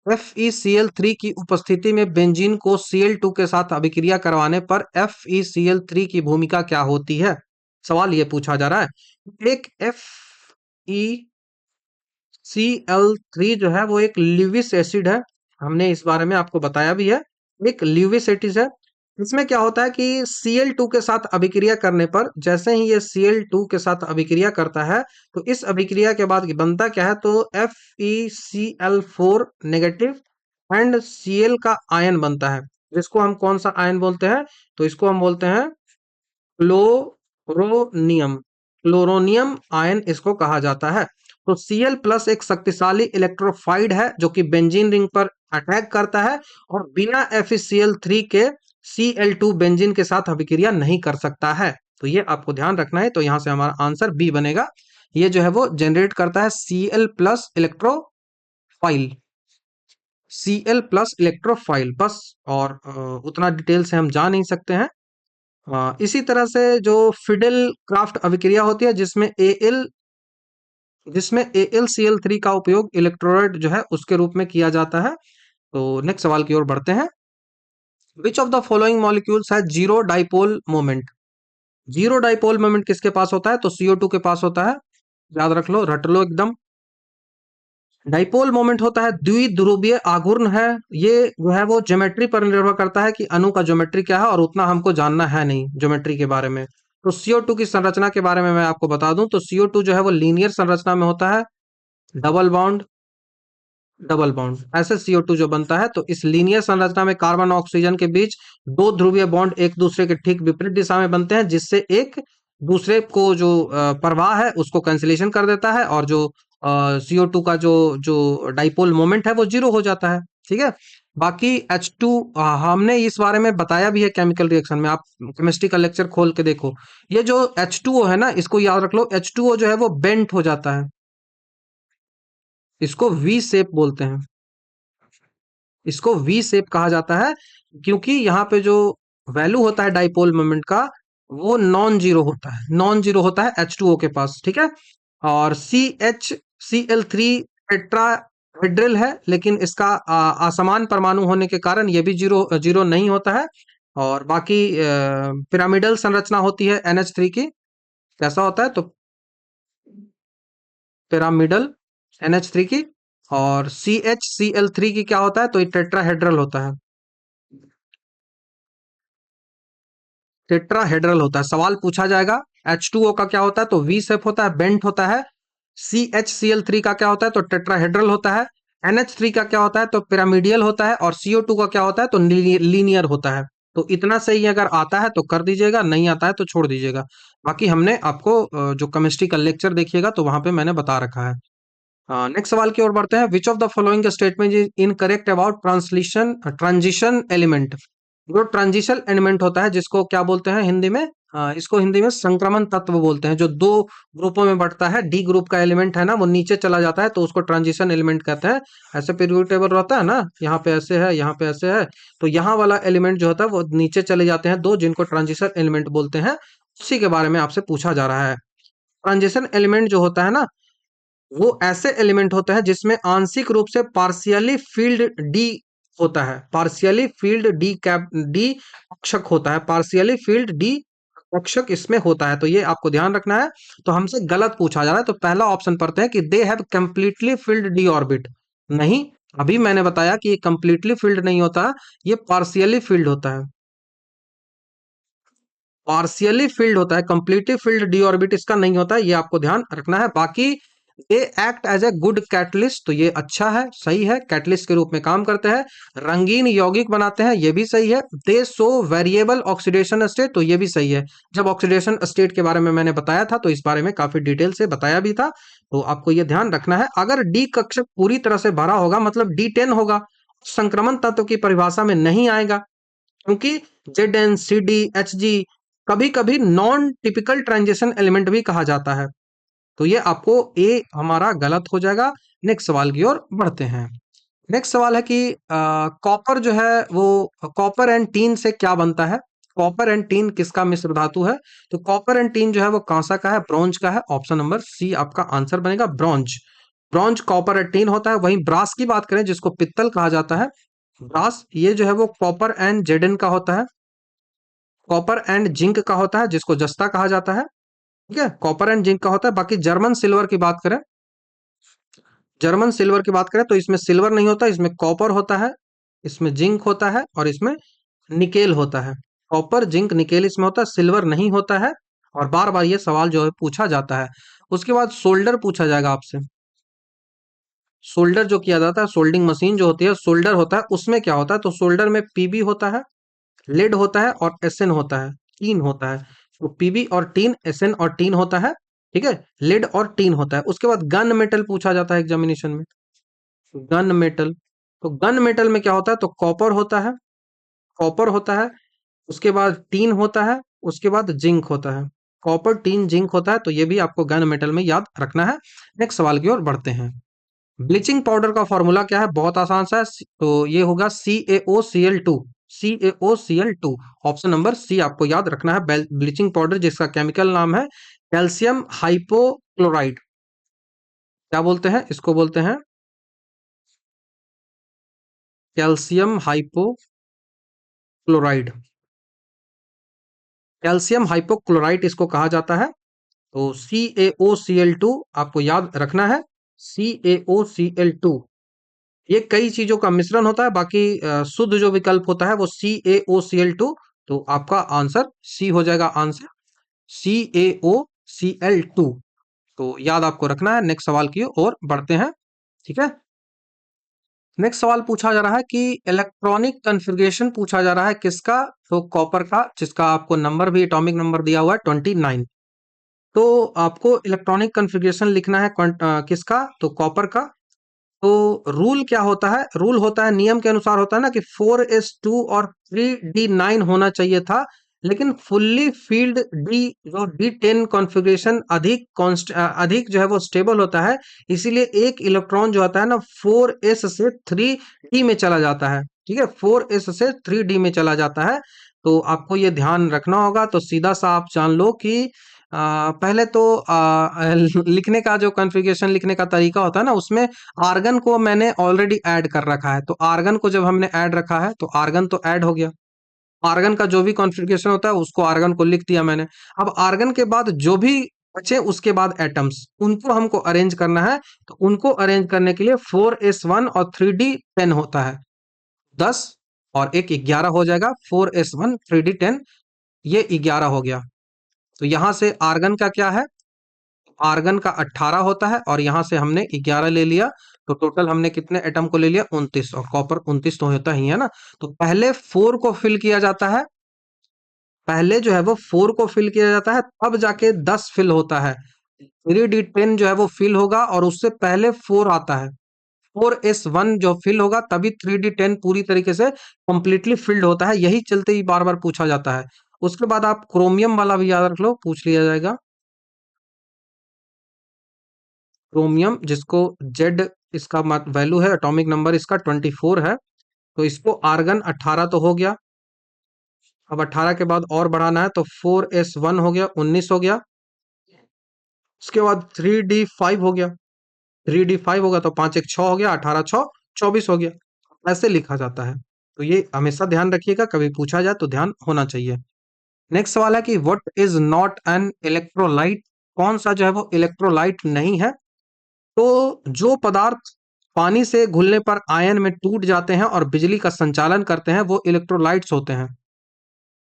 FeCl3 की उपस्थिति में बेंजीन को Cl2 के साथ अभिक्रिया करवाने पर FeCl3 की भूमिका क्या होती है? सवाल ये पूछा जा रहा है। एक FeCl3 जो है वो एक ल्यूविस एसिड है। हमने इस बारे में आपको बताया भी है। एक ल्यूविस एसिड है। इसमें क्या होता है कि Cl2 के साथ अभिक्रिया करने पर जैसे ही ये Cl2 के साथ अभिक्रिया करता है तो इस अभिक्रिया के बाद बनता क्या है, तो FeCl4 नेगेटिव एंड Cl का आयन बनता है। जिसको हम कौन सा आयन बोलते हैं? तो इसको हम बोलते हैं क्लोरोनियम। क्लोरोनियम आयन इसको कहा जाता है। तो Cl प्लस एक शक्तिशाली इलेक्ट्रोफाइड है जो कि बेंजीन रिंग पर अटैक करता है और बिना FeCl3 के Cl2 बेंजीन के साथ अभिक्रिया नहीं कर सकता है। तो ये आपको ध्यान रखना है। तो यहां से हमारा आंसर बी बनेगा। ये जो है वो जनरेट करता है Cl plus electrophile. Cl plus electrophile बस। और उतना डिटेल से हम जा नहीं सकते हैं। इसी तरह से जो फिडेल क्राफ्ट अभिक्रिया होती है जिसमें AlCl3 का उपयोग इलेक्ट्रोलाइट जो है उसके रूप में किया जाता है। तो नेक्स्ट सवाल की ओर बढ़ते हैं। Which of the following molecules has zero dipole moment? Zero dipole moment किसके पास होता है? तो CO2 के पास होता है। याद रख लो, रट लो एकदम। डाइपोल मोमेंट होता है द्विध्रुवीय आघूर्ण है। ये जो है वो ज्योमेट्री पर निर्भर करता है कि अणु का ज्योमेट्री क्या है, और उतना हमको जानना है नहीं ज्योमेट्री के बारे में। तो CO2 की संरचना के बारे में मैं आपको बता दूं तो CO2 जो है वो लीनियर संरचना में होता है। डबल बॉन्ड, डबल बॉन्ड, ऐसे CO2 जो बनता है। तो इस लीनियर संरचना में कार्बन और ऑक्सीजन के बीच दो ध्रुवीय बॉन्ड एक दूसरे के ठीक विपरीत दिशा में बनते हैं, जिससे एक दूसरे को जो प्रवाह है उसको कैंसिलेशन कर देता है, और जो CO2 का जो जो डाइपोल मोमेंट है वो जीरो हो जाता है। ठीक है। बाकी H2 हमने इस बारे में बताया भी है केमिकल रिएक्शन में। आप केमिस्ट्री का लेक्चर खोल के देखो। ये जो H2O है ना, इसको याद रख लो। H2O जो है वो बेंट हो जाता है। इसको वी शेप बोलते हैं। इसको वी शेप कहा जाता है क्योंकि यहाँ पे जो वैल्यू होता है डाइपोल मोमेंट का वो नॉन जीरो होता है। नॉन जीरो होता है H2O के पास। ठीक है। और CHCl3 टेट्राहेड्रल है, लेकिन इसका असमान परमाणु होने के कारण ये भी जीरो जीरो नहीं होता है। और बाकी पिरामिडल संरचना होती है NH3 की। कैसा होता है? तो पिरामिडल NH3 की। और CHCl3 की क्या होता है? तो ये टेट्राहेड्रल होता है। टेट्राहेड्रल होता है। सवाल पूछा जाएगा H2O का क्या होता है, तो वी शेप होता है, बेंट होता है। CHCl3 का क्या होता है, तो टेट्राहेड्रल होता है। NH3 का क्या होता है, तो पिरामिडियल होता है। और CO2 का क्या होता है, तो लीनियर होता है। तो इतना सही अगर आता है तो कर दीजिएगा, नहीं आता है तो छोड़ दीजिएगा। बाकी हमने आपको जो केमिस्ट्री का लेक्चर देखिएगा तो वहां पे मैंने बता रखा है। नेक्स्ट सवाल की ओर बढ़ते हैं। Which of the following statement is incorrect about translation transition element. जो ट्रांजिशन एलिमेंट होता है जिसको क्या बोलते हैं हिंदी में, इसको हिंदी में संक्रमण तत्व बोलते हैं। जो दो ग्रुपों में बढ़ता है, डी ग्रुप का एलिमेंट है ना, वो नीचे चला जाता है तो उसको ट्रांजिशन एलिमेंट कहते हैं। ऐसे पीरियोडिक टेबल रहता है ना, यहाँ पे ऐसे है, यहाँ पे ऐसे है, तो यहाँ वाला एलिमेंट जो होता है वो नीचे चले जाते हैं दो, जिनको ट्रांजिशन एलिमेंट बोलते हैं। उसी के बारे में आपसे पूछा जा रहा है। ट्रांजिशन एलिमेंट जो होता है ना, वो ऐसे एलिमेंट होता है जिसमें आंशिक रूप से पार्शियली फील्ड डी होता है। पार्शियली फील्ड डी कैप डी कक्षक होता है। पार्शियली फील्ड डी कक्षक इसमें होता है, तो ये आपको ध्यान रखना है। तो हमसे गलत पूछा जा रहा है, तो पहला ऑप्शन पढ़ते हैं कि they have completely field D orbit. नहीं, अभी मैंने बताया कि ये कंप्लीटली फील्ड नहीं होता, ये पार्शियली फील्ड होता है। पार्शियली फील्ड होता है, कंप्लीटली फील्ड डी ऑर्बिट इसका नहीं होता है, ये आपको ध्यान रखना है। बाकी they act as a good catalyst, तो ये अच्छा है, सही है, कैटलिस्ट के रूप में काम करते हैं। रंगीन यौगिक बनाते हैं, ये भी सही है। दे शो वेरिएबल ऑक्सीडेशन स्टेट, तो ये भी सही है। जब ऑक्सीडेशन स्टेट के बारे में मैंने बताया था तो इस बारे में काफी डिटेल से बताया भी था, तो आपको ये ध्यान रखना है। अगर डी कक्षक पूरी तरह से भरा होगा मतलब D10 होगा, संक्रमण तत्व की परिभाषा में नहीं आएगा, क्योंकि Zn, CD, Hg कभी कभी नॉन टिपिकल ट्रांजिशन एलिमेंट भी कहा जाता है। तो ये आपको ए हमारा गलत हो जाएगा। नेक्स्ट सवाल की ओर बढ़ते हैं। नेक्स्ट सवाल है कि कॉपर जो है वो कॉपर एंड टीन से क्या बनता है। कॉपर एंड टीन किसका मिश्र धातु है, तो कॉपर एंड टीन जो है वो कांसा का है, ब्रॉन्ज का है। ऑप्शन नंबर सी आपका आंसर बनेगा, bronze. Bronze copper and teen होता है। वहीं ब्रास की बात करें जिसको पित्तल कहा जाता है, ब्रास ये जो है वो कॉपर एंड जेडन का होता है। कॉपर एंड जिंक का होता है जिसको जस्ता कहा जाता है। ठीक है, कॉपर एंड जिंक का होता है। बाकी जर्मन सिल्वर की बात करें, जर्मन सिल्वर की बात करें तो इसमें सिल्वर नहीं होता, इसमें कॉपर होता है, इसमें जिंक होता है और इसमें निकेल होता है। कॉपर जिंक निकेल इसमें होता है, सिल्वर नहीं होता है। और बार बार ये सवाल जो है पूछा जाता है। उसके बाद सोल्डर पूछा जाएगा आपसे। सोल्डर जो किया जाता है, सोल्डिंग मशीन जो होती है, सोल्डर होता है, उसमें क्या होता है, तो सोल्डर में पीबी होता है, लेड होता है और एसएन होता है, टीन होता है। तो पीबी और टीन, एसएन और टीन होता है। ठीक है, लेड और टीन होता है। उसके बाद गन मेटल पूछा जाता है एग्जामिनेशन में। गन मेटल, तो गन मेटल में क्या होता है, तो कॉपर होता है, कॉपर होता है, उसके बाद टीन होता है, उसके बाद जिंक होता है। कॉपर टीन जिंक होता है, तो ये भी आपको गन मेटल में याद रखना है। नेक्स्ट सवाल की ओर बढ़ते हैं। ब्लीचिंग पाउडर का फॉर्मूला क्या है, बहुत आसान सा है। तो ये होगा CaOCl2। CaOCl2, option number C आपको याद रखना है। ब्लीचिंग पाउडर जिसका केमिकल नाम है कैल्शियम हाइपोक्लोराइड। क्या बोलते हैं इसको, बोलते हैं कैल्शियम हाइपोक्लोराइड। कैल्शियम हाइपोक्लोराइट इसको कहा जाता है। तो CaOCl2 आपको याद रखना है। CaOCl2 ये कई चीजों का मिश्रण होता है। बाकी शुद्ध जो विकल्प होता है वो CaOCl2, तो आपका आंसर सी हो जाएगा। आंसर CaOCl2, तो याद आपको रखना है। नेक्स्ट सवाल की ओर बढ़ते हैं। ठीक है, नेक्स्ट सवाल पूछा जा रहा है कि इलेक्ट्रॉनिक कॉन्फ़िगरेशन पूछा जा रहा है किसका, तो कॉपर का, जिसका आपको नंबर भी एटॉमिक नंबर दिया हुआ है 29। तो आपको इलेक्ट्रॉनिक कॉन्फ़िगरेशन लिखना है किसका, तो कॉपर का। तो रूल क्या होता है, रूल होता है, नियम के अनुसार होता है ना कि 4s2 और 3d9 होना चाहिए था। लेकिन फुल्ली फील्ड डी जो D10 कॉन्फ़िगरेशन अधिक जो है वो स्टेबल होता है। इसीलिए एक इलेक्ट्रॉन जो होता है ना 4s से 3d में चला जाता है। ठीक है, 4s से 3d में चला जाता है। तो आपको ये ध्यान रखना होगा। तो सीधा सा आप जान लो कि पहले तो लिखने का जो कॉन्फ़िगरेशन लिखने का तरीका होता है ना, उसमें आर्गन को मैंने ऑलरेडी ऐड कर रखा है। तो आर्गन को जब हमने ऐड रखा है तो आर्गन तो ऐड हो गया। आर्गन का जो भी कॉन्फ़िगरेशन होता है उसको आर्गन को लिख दिया मैंने। अब आर्गन के बाद जो भी बचे उसके बाद एटम्स, उनको हमको अरेंज करना है। तो उनको अरेंज करने के लिए 4s1 और 3d10 होता है, 10 और एक 11 हो जाएगा। 4s1 3d10, ये 11 हो गया। तो यहां से आर्गन का क्या है, आर्गन का 18 होता है और यहां से हमने 11 ले लिया, तो टोटल हमने कितने एटम को ले लिया, 29, और कॉपर 29 तो होता ही है ना। तो पहले 4 को फिल किया जाता है, पहले जो है वो 4 को फिल किया जाता है, तब जाके 10 फिल होता है। 3D10 जो है वो फिल होगा और उससे पहले 4 आता है, 4s1 जो फिल होगा तभी 3D10 पूरी तरीके से कंप्लीटली फिल्ड होता है। यही चलते ही बार बार पूछा जाता है। उसके बाद आप क्रोमियम वाला भी याद रख लो, पूछ लिया जाएगा। क्रोमियम जिसको जेड, इसका वैल्यू है, एटॉमिक नंबर इसका 24 है। तो इसको आर्गन 18 तो हो गया, अब 18 के बाद और बढ़ाना है, तो 4s1 हो गया, 19 हो गया। उसके बाद 3d5 हो गया, 3d5 होगा तो 5 एक 6 हो गया, 18 6 24 हो गया। ऐसे लिखा जाता है। तो ये हमेशा ध्यान रखिएगा, कभी पूछा जाए तो ध्यान होना चाहिए। नेक्स्ट सवाल है कि what is not an electrolyte, कौन सा जो है वो इलेक्ट्रोलाइट नहीं है। तो जो पदार्थ पानी से घुलने पर आयन में टूट जाते हैं और बिजली का संचालन करते हैं वो इलेक्ट्रोलाइट्स होते हैं।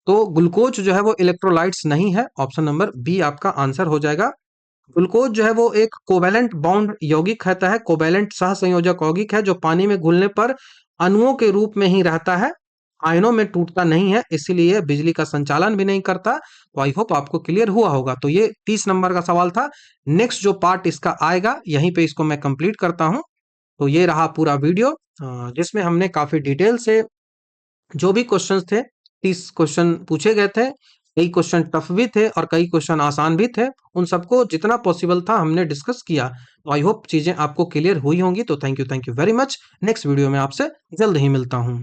तो ग्लूकोज जो है वो इलेक्ट्रोलाइट्स नहीं है, ऑप्शन नंबर बी आपका आंसर हो जाएगा। ग्लूकोज जो है वो एक कोवेलेंट बॉन्ड यौगिक कहता है, कोवेलेंट सह संयोजक यौगिक है जो पानी में घुलने पर अणुओं के रूप में ही रहता है, आयनों में टूटता नहीं है, इसीलिए बिजली का संचालन भी नहीं करता। तो आई होप आपको क्लियर हुआ होगा। तो ये 30 नंबर का सवाल था। नेक्स्ट जो पार्ट इसका आएगा यहीं पे इसको मैं कंप्लीट करता हूं। तो ये रहा पूरा वीडियो, जिसमें हमने काफी डिटेल से जो भी क्वेश्चंस थे, 30 क्वेश्चन पूछे गए थे, कई क्वेश्चन टफ भी थे और कई क्वेश्चन आसान भी थे, उन सबको जितना पॉसिबल था हमने डिस्कस किया। तो आई होप चीजें आपको क्लियर हुई होंगी। तो thank you very much. Next video में आपसे जल्द ही मिलता हूं।